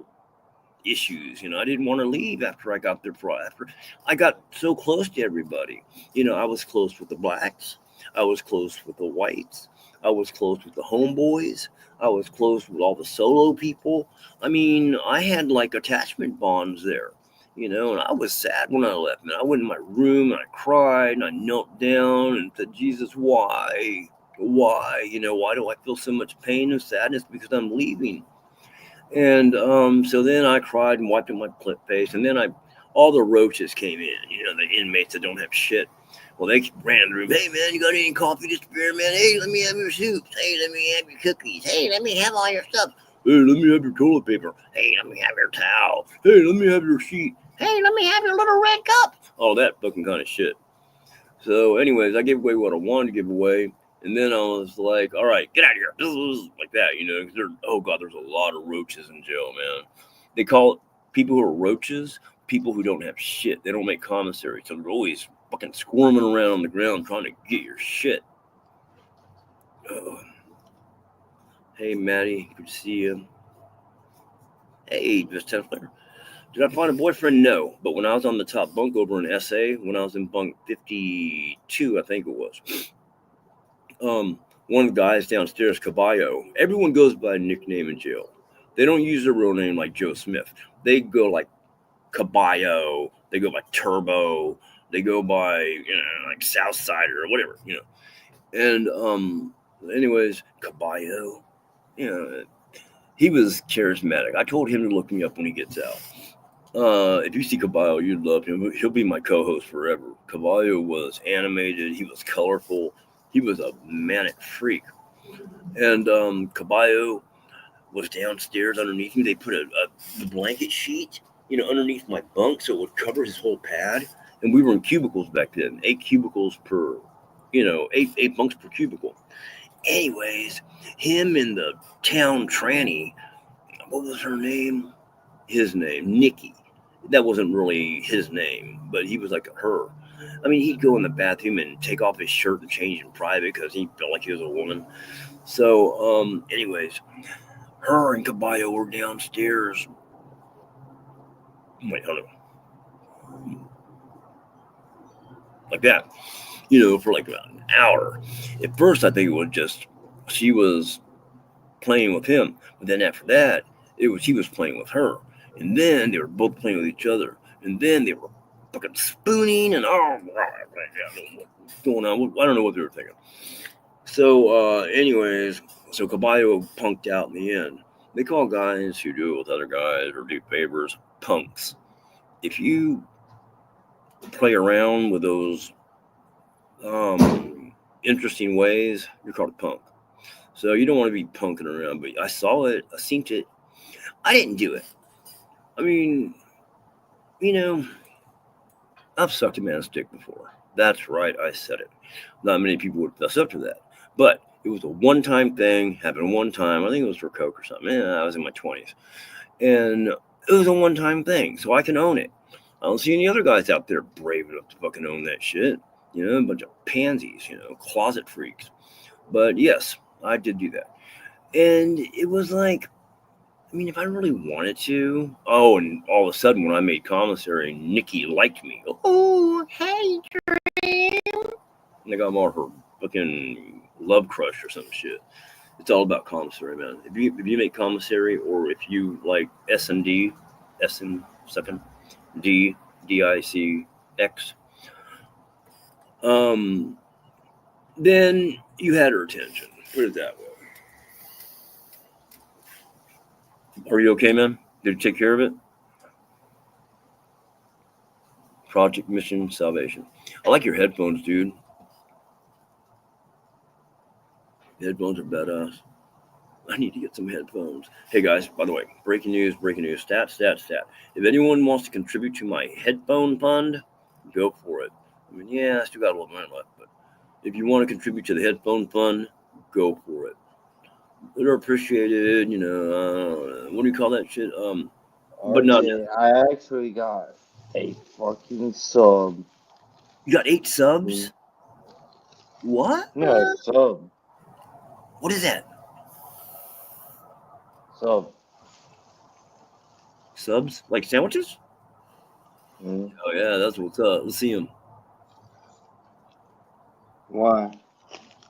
issues. I didn't want to leave after I got there. After I got so close to everybody. I was close with the blacks. I was close with the whites. I was close with the homeboys. I was close with all the solo people. I mean, I had like attachment bonds there. And I was sad when I left. Man, I went in my room and I cried and I knelt down and said, Jesus, why? Why? Why do I feel so much pain and sadness? Because I'm leaving. And so then I cried and wiped my face. And then all the roaches came in, the inmates that don't have shit. Well, they ran in the room. Hey, man, you got any coffee to spare, man? Hey, let me have your soup. Hey, let me have your cookies. Hey, let me have all your stuff. Hey, let me have your toilet paper. Hey, let me have your towel. Hey, let me have your sheet. Hey, let me have your little red cup. All that fucking kind of shit. So anyways, I gave away what I wanted to give away. And then I was like, all right, get out of here. Like that, because oh God, there's a lot of roaches in jail, man. They call it people who are roaches, people who don't have shit. They don't make commissary. So they're always fucking squirming around on the ground trying to get your shit. Oh. Hey, Maddie, good to see you. Hey, just 10 player. Did I find a boyfriend? No. But when I was on the top bunk over in SA, when I was in bunk 52, I think it was, one of the guys downstairs, Caballo, everyone goes by a nickname in jail. They don't use their real name like Joe Smith. They go like Caballo. They go by Turbo. They go by, like Southsider or whatever, And anyways, Caballo, he was charismatic. I told him to look me up when he gets out. If you see Caballo, you'd love him. He'll be my co-host forever. Caballo was animated. He was colorful. He was a manic freak. And Caballo was downstairs underneath me. They put a blanket sheet, underneath my bunk so it would cover his whole pad. And we were in cubicles back then, 8 cubicles per, eight bunks per cubicle. Anyways, him and the town tranny, what was her name? His name, Nikki. That wasn't really his name, but he was like her. I mean, he'd go in the bathroom and take off his shirt and change in private because he felt like he was a woman. So, anyways, her and Caballo were downstairs. Wait, hold on. Like that, for like about an hour. At first, I think it was just she was playing with him, but then after that, he was playing with her, and then they were both playing with each other, and then they were fucking spooning and what's going on. I don't know what they were thinking. So, anyways, so Caballo punked out in the end. They call guys who do it with other guys or do favors punks. If you play around with those interesting ways, you're called a punk. So you don't want to be punking around, but I saw it, I seen it. I didn't do it. I mean, I've sucked a man's dick before. That's right, I said it. Not many people would fess up to that. But it was a one-time thing, happened one time. I think it was for coke or something. I was in my 20s. And it was a one-time thing, so I can own it. I don't see any other guys out there brave enough to fucking own that shit. A bunch of pansies, closet freaks. But yes, I did do that. And it was like, I mean, if I really wanted to. Oh, and all of a sudden when I made commissary, Nikki liked me. Oh, hey, Dream. And I got more her fucking love crush or some shit. It's all about commissary, man. If you make commissary, or if you like S&D, SN second, D, DICX, then you had her attention. Put it that way. Are you okay, man? Did you take care of it? Project Mission Salvation. I like your headphones, dude. The headphones are badass. I need to get some headphones. Hey guys, by the way, breaking news, stat. If anyone wants to contribute to my headphone fund, go for it. I mean, yeah, I still got a little money left, but if you want to contribute to the headphone fund, go for it. They're appreciated, what do you call that shit? But no, RJ, I actually got a fucking sub. you got 8 subs? What? No, sub. What is that? Sub. Subs? Like sandwiches? Mm. Oh yeah, that's what's up. Let's see them. Why?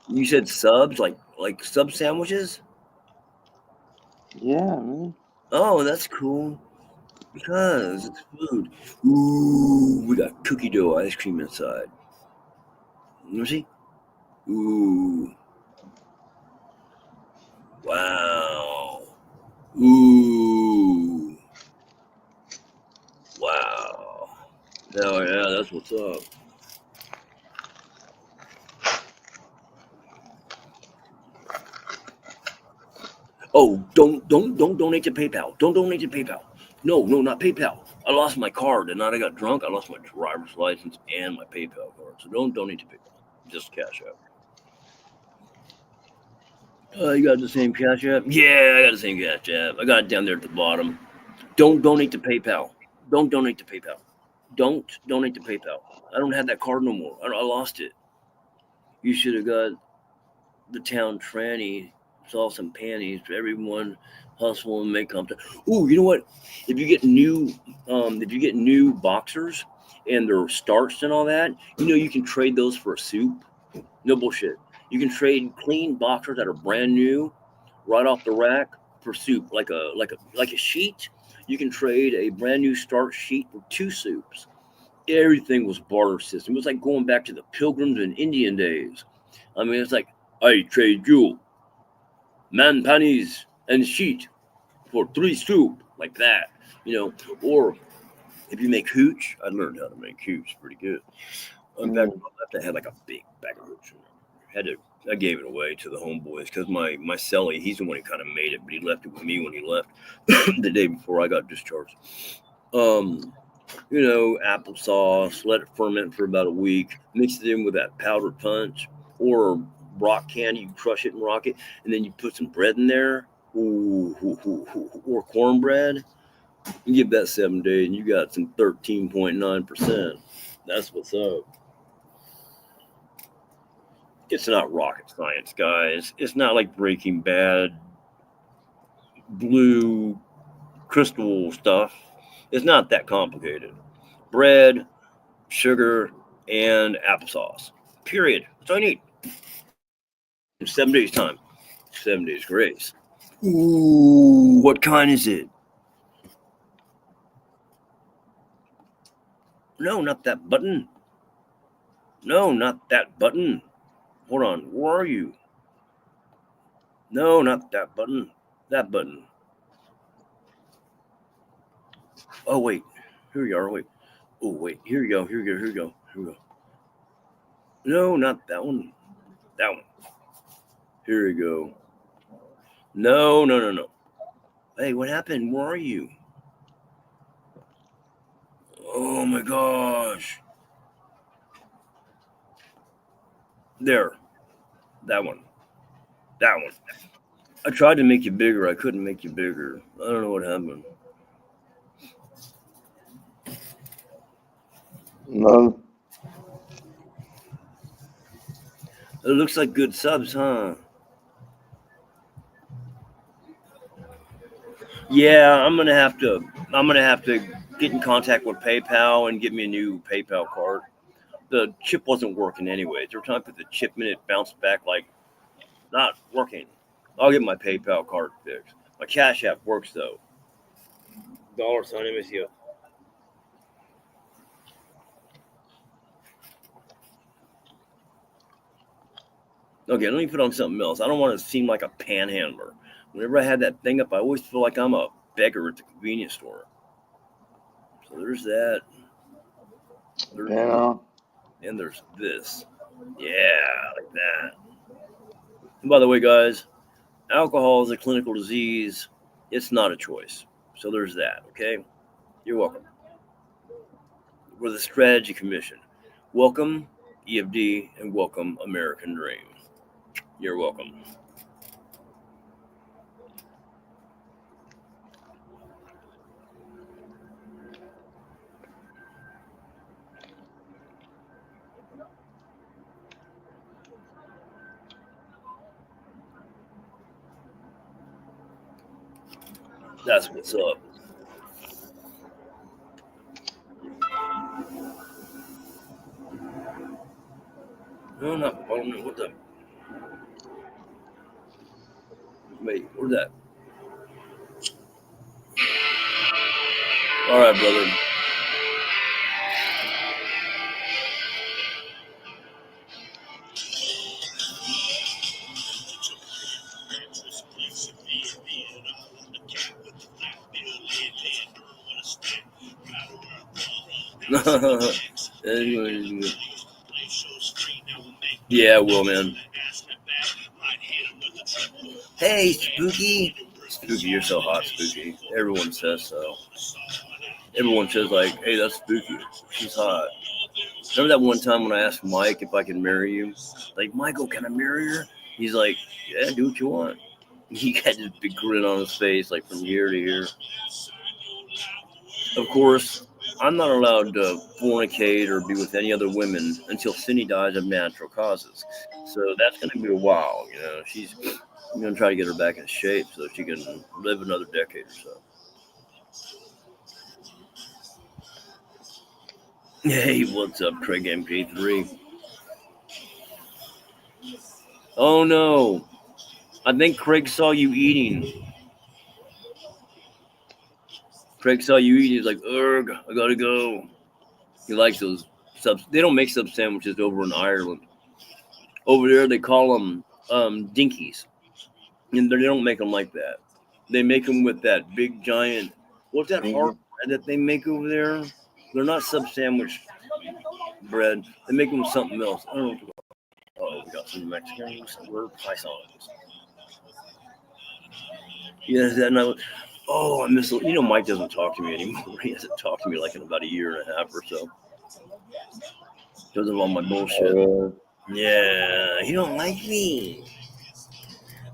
You said subs, like sub sandwiches? Yeah, man. Oh, that's cool. Because it's food. Ooh, we got cookie dough ice cream inside. Let me see. Ooh. Wow. Ooh. Wow. Oh yeah, that's what's up. Oh, don't donate to PayPal. Don't donate to PayPal. No, not PayPal. I lost my card. The night I got drunk, I lost my driver's license and my PayPal card. So don't donate to PayPal. Just Cash App. You got the same Cash App? Yeah, I got the same Cash App. I got it down there at the bottom. Don't donate to PayPal. Don't donate to PayPal. Don't donate to PayPal. I don't have that card no more. I lost it. You should have got the town tranny, saw some panties. Everyone hustle and make contact. Ooh, you know what? If you get new boxers and they're starched and all that, you can trade those for a soup. No bullshit. You can trade clean boxers that are brand new, right off the rack, for soup, like a sheet. You can trade a brand new starch sheet for 2 soups. Everything was barter system. It was like going back to the Pilgrims and Indian days. I mean, it's like, I trade you man panties and sheet for 3 soup, like that, Or if you make hooch, I learned how to make hooch pretty good. In fact, on my left, I had like a big bag of hooch. I gave it away to the homeboys because my cellie, he's the one who kind of made it, but he left it with me when he left the day before I got discharged. Applesauce, let it ferment for about a week, mix it in with that powdered punch or rock candy, you crush it and rock it, and then you put some bread in there, or cornbread. You give that 7 days and you got some 13.9%. That's what's up. It's not rocket science, guys. It's not like Breaking Bad, blue crystal stuff. It's not that complicated. Bread, sugar, and applesauce. Period. That's all you need. In 7 days' time. 7 days grace. Ooh, what kind is it? No, not that button. No, not that button. Hold on. Where are you? No, not that button. That button. Oh, wait. Here you are. Wait. Oh, wait. Here you go. Here you go. Here you go. Here we go. No, not that one. That one. Here you go. No. Hey, what happened? Where are you? Oh my gosh. There. That one. That one. I tried to make you bigger. I couldn't make you bigger. I don't know what happened. No. It looks like good subs, huh? Yeah, I'm gonna have to get in contact with PayPal and get me a new PayPal card. The chip wasn't working anyways. Every time I put the chip in, it bounced back like not working. I'll get my PayPal card fixed. My Cash App works though. $sign MSU. Okay, let me put on something else. I don't want to seem like a panhandler. Whenever I had that thing up, I always feel like I'm a beggar at the convenience store. So there's that. And there's this. Yeah, like that. And by the way, guys, alcohol is a clinical disease. It's not a choice. So there's that, okay? You're welcome. We're the Strategy Commission. Welcome, EFD, and welcome, American Dream. You're welcome. That's what's up. No, not. I don't know what the. Wait, where's that? All right, brother. Yeah, well, man. Hey, Spooky. Spooky, you're so hot, Spooky. Everyone says so. Everyone says, like, hey, that's Spooky. She's hot. Remember that one time when I asked Mike if I could marry you? Like, Michael, can I marry her? He's like, yeah, do what you want. He got this big grin on his face, like from year to year. Of course, I'm not allowed to fornicate or be with any other women until Cindy dies of natural causes. So that's going to be a while, you know. I'm going to try to get her back in shape so she can live another decade or so. Hey, what's up, Craig MP3? Oh no, I think Craig saw you eating. Craig saw you eating. He's like, "Erg, I gotta go." He likes those subs. They don't make sub sandwiches over in Ireland. Over there, they call them dinkies, and they don't make them like that. They make them with that big giant. What's that hard bread that they make over there? They're not sub sandwich bread. They make them with something else. I don't know. Oh, we got some Mexicans. We're Pisons. Yeah, that night. Oh, I miss. You know, Mike doesn't talk to me anymore. He hasn't talked to me like in about a year and a half or so because of all my bullshit. Yeah, he don't like me.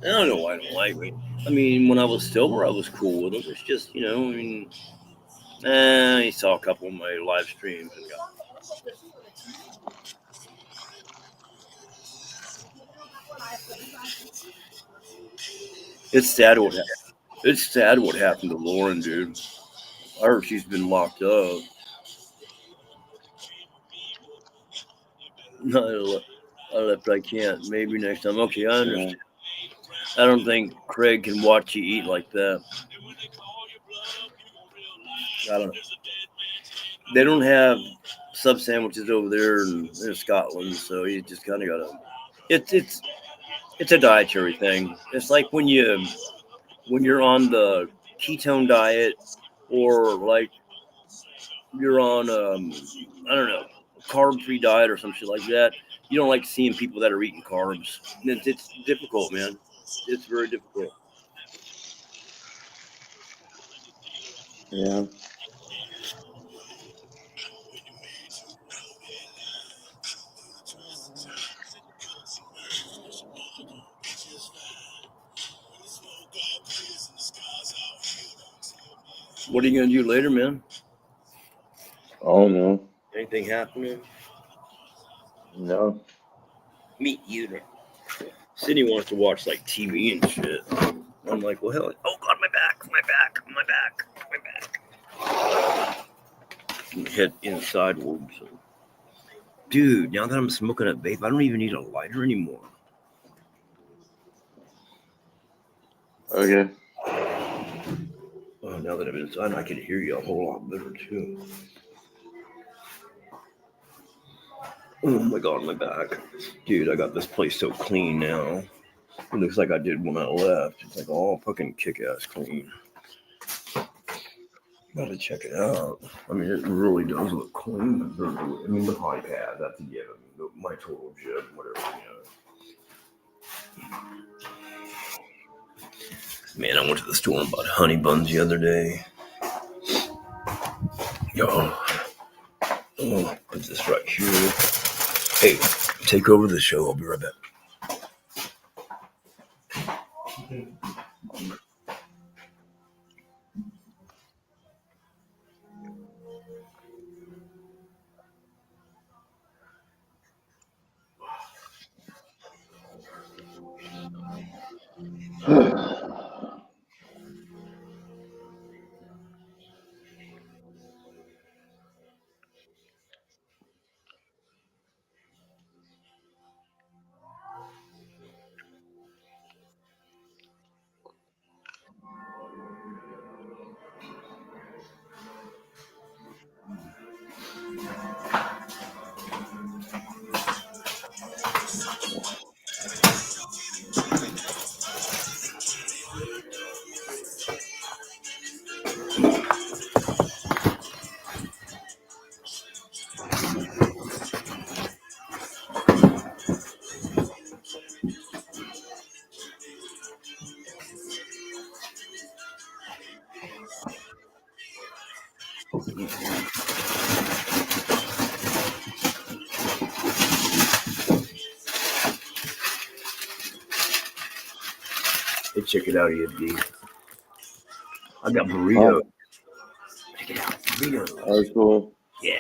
I don't know why he don't like me. I mean, when I was sober, I was cool with him. It's just, you know, I mean, he saw a couple of my live streams and got. It's sad what happened. It's sad what happened to Lauren, dude. I heard she's been locked up. I left. I can't. Maybe next time. Okay, I understand. I don't think Craig can watch you eat like that. I don't know. They don't have sub sandwiches over there in Scotland, so you just kind of gotta. It's a dietary thing. It's like when you're on the ketone diet, or like you're on I don't know, carb free diet or some shit like that. You don't like seeing people that are eating carbs. It's difficult, man. It's very difficult. Yeah. What are you gonna do later, man? Oh no. Anything happening? No. Me either. Sydney wants to watch like TV and shit. I'm like, well, hell, oh god, my back, my back, my back, my back. And head inside wards. So. Dude, now that I'm smoking a vape, I don't even need a lighter anymore. Okay. Oh, now that I'm inside, I can hear you a whole lot better too. Oh my god, my back. Dude, I got this place so clean now. It looks like I did when I left. It's like all fucking kick-ass clean. Gotta check it out. I mean, it really does look clean. I mean, the high pad, that's a given. My total jib, whatever, you know. Man, I went to the store and bought honey buns the other day. Yo. Oh, put this right here. Hey, take over the show. I'll be right back. Hey, check it out here, D. I got burritos. Check it out, burritos. Oh, cool. Yeah.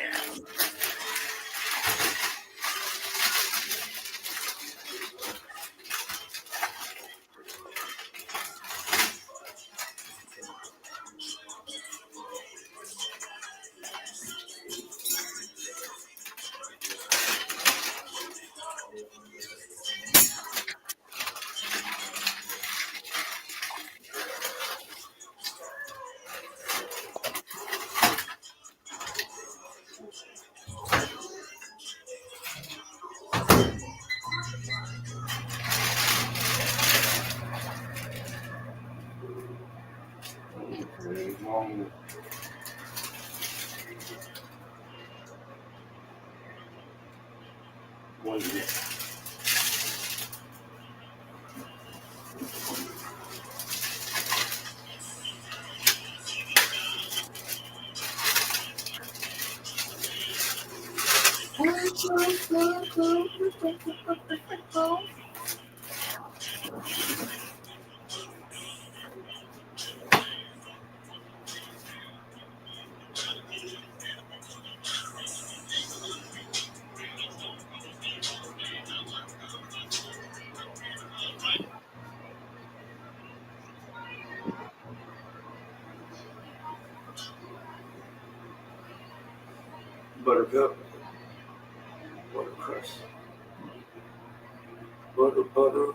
Buttercup, buttercrust, butter.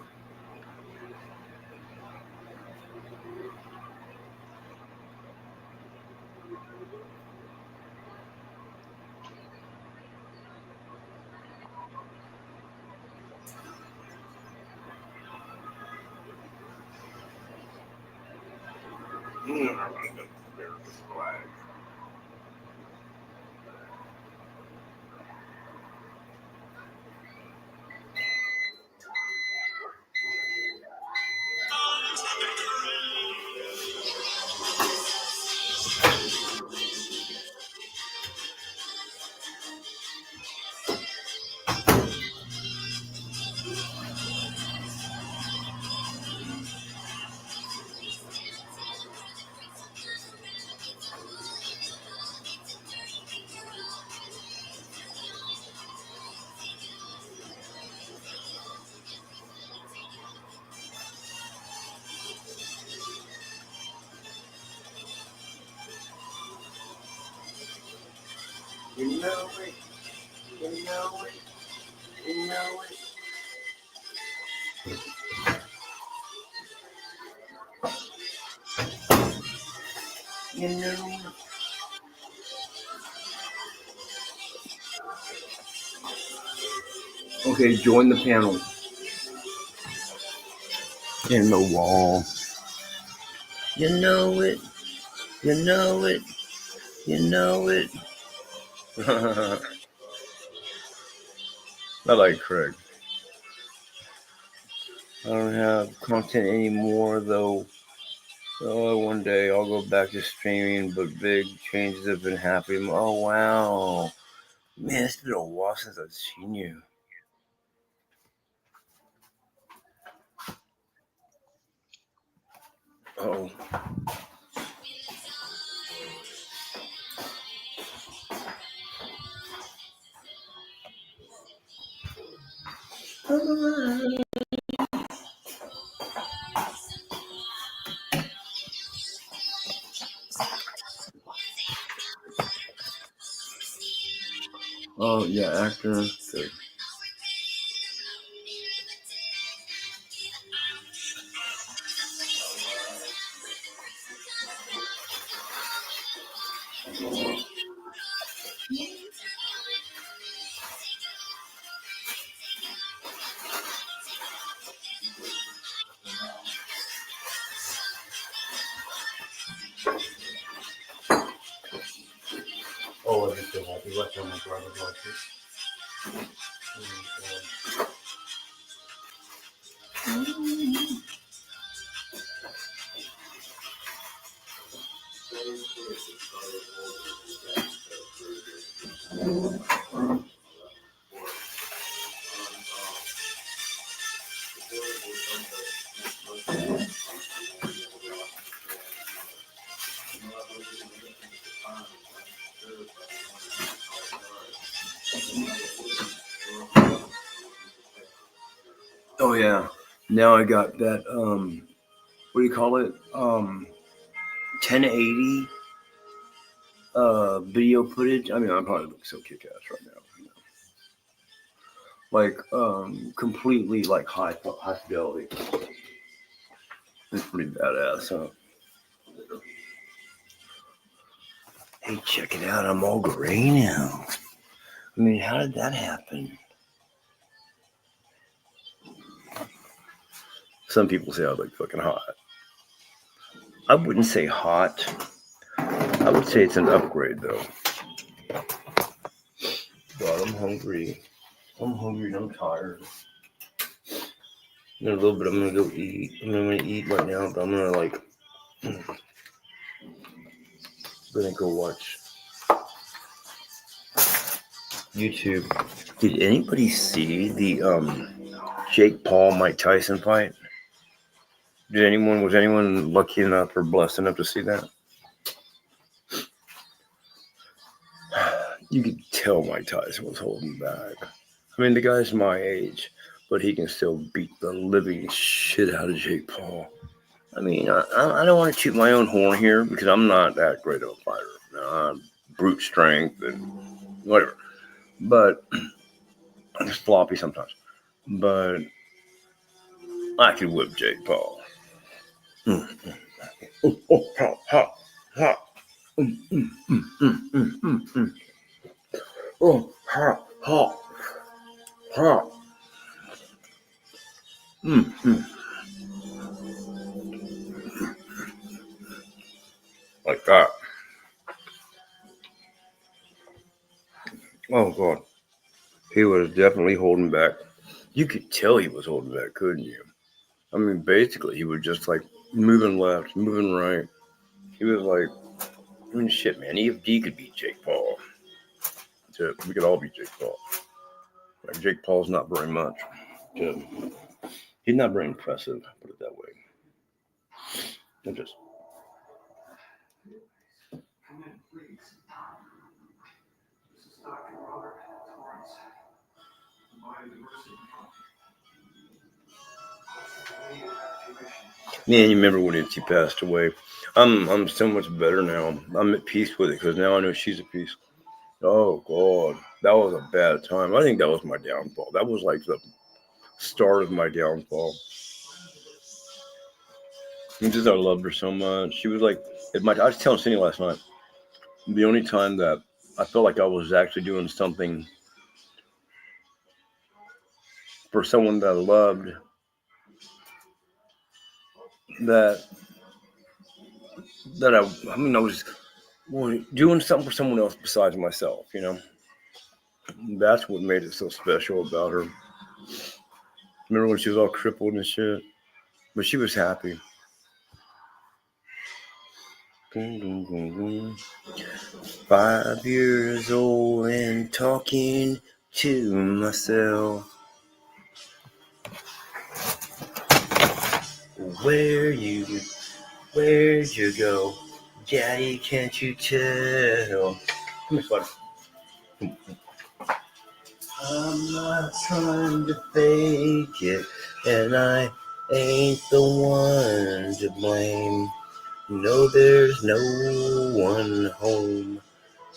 You know it, you know it, you know it. You know it. Okay, join the panel. In the wall. You know it, you know it, you know it. I like Craig. I don't have content anymore though. So one day I'll go back to streaming, but big changes have been happening. Oh wow. Man, it's been a while since I've seen you. Oh. Oh yeah, actor. Good. Oh, I just so happy. What's on my driver's license? Oh yeah. Now I got that what do you call it? 1080 video footage. I mean, I'm probably looking so kick ass right now. You know? Like completely like high fidelity. It's pretty badass, huh? Hey, check it out. I'm all gray now. I mean, how did that happen? Some people say I look fucking hot. I wouldn't say hot. I would say it's an upgrade, though. God, I'm hungry. I'm hungry and I'm tired. In a little bit, I'm gonna go eat. I'm gonna eat right now, but I'm gonna gonna go watch YouTube. Did anybody see the Jake Paul Mike Tyson fight? Was anyone lucky enough or blessed enough to see that? You could tell Mike Tyson was holding back. I mean, the guy's my age, but he can still beat the living shit out of Jake Paul. I mean, I don't want to toot my own horn here because I'm not that great of a fighter. I'm brute strength and whatever. But I'm just floppy sometimes. But I could whip Jake Paul. Oh, ha, ha, ha. Like that. Oh, God. He was definitely holding back. You could tell he was holding back, couldn't you? I mean, basically, he was just like moving left, moving right. He was like, I mean, shit, man. EFD could beat Jake Paul. We could all beat Jake Paul. Like, Jake Paul's not very much. He's not very impressive, put it that way. Man, you remember when she passed away? I'm so much better now. I'm at peace with it because now I know she's at peace. Oh God, that was a bad time. I think that was my downfall. That was like the start of my downfall. Because I loved her so much. She was like, I was telling Cindy last night, the only time that I felt like I was actually doing something for someone that I loved, that I was doing something for someone else besides myself, you know. That's what made it so special about her. Remember when she was all crippled and shit? But she was happy. 5 years old and talking to myself. Where'd you go? Daddy, can't you tell? Come here, buddy. I'm not trying to fake it, and I ain't the one to blame. No, there's no one home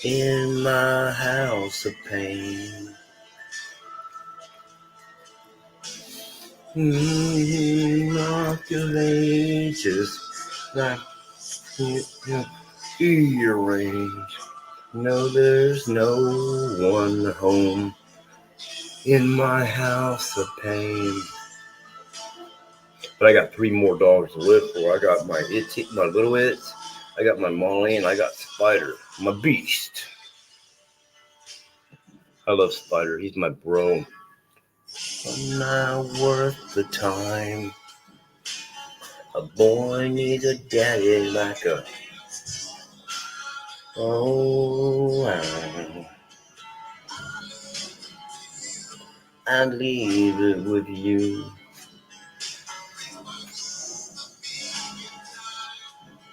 in my house of pain. Off your ages, like earrings. No, there's no one home in my house of pain. But I got 3 more dogs to live for. I got my little Its, I got my Molly, and I got Spider, my beast. I love Spider. He's my bro. I'm not worth the time. A boy needs a daddy like a Oh, I'd leave it with you.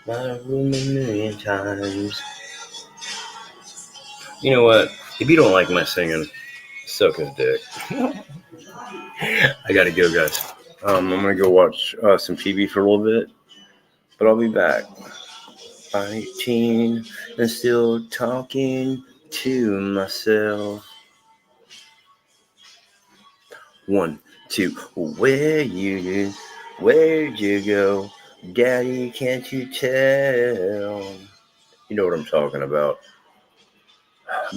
My room a million times. You know what? If you don't like my singing, suck his dick. I gotta go, guys. I'm gonna go watch some TV for a little bit, but I'll be back. 18 and still talking to myself. 1, 2, where'd you go? Daddy, can't you tell? You know what I'm talking about.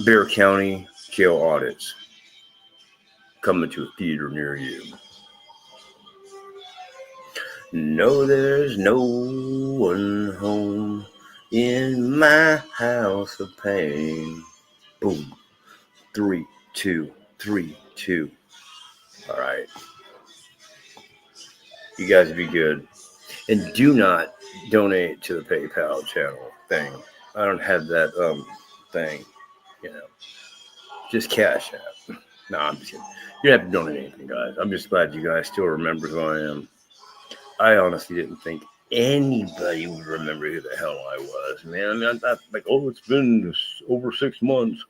Bear County Kill Audits. Coming to a theater near you. No, there's no one home in my house of pain. Boom. 3, 2, 3, 2. All right. You guys be good. And do not donate to the PayPal channel thing. I don't have that thing, you know. Just Cash App. No, I'm just kidding. You don't have to donate anything, guys. I'm just glad you guys still remember who I am. I honestly didn't think anybody would remember who the hell I was, man. I mean, I thought, like, oh, it's been over 6 months.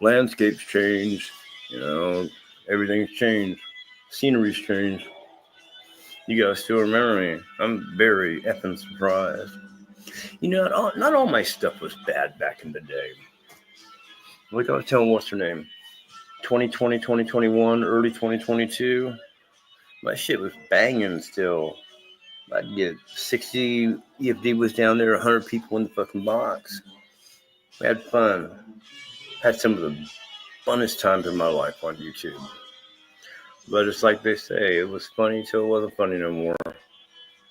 Landscapes changed, you know, everything's changed. Scenery's changed. You guys still remember me. I'm very effing surprised. You know, not all my stuff was bad back in the day. Like I was telling, what's her name? 2020, 2021, early 2022. My shit was banging still. I'd get 60 EFD was down there, 100 people in the fucking box. We had fun. Had some of the funnest times of my life on YouTube. But it's like they say, it was funny till it wasn't funny no more.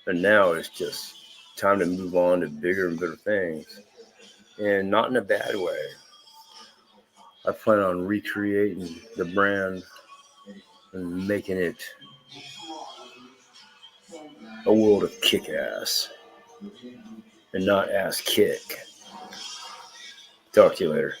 And now it's just time to move on to bigger and better things. And not in a bad way. I plan on recreating the brand and making it a world of kick-ass and not ass kick. Talk to you later.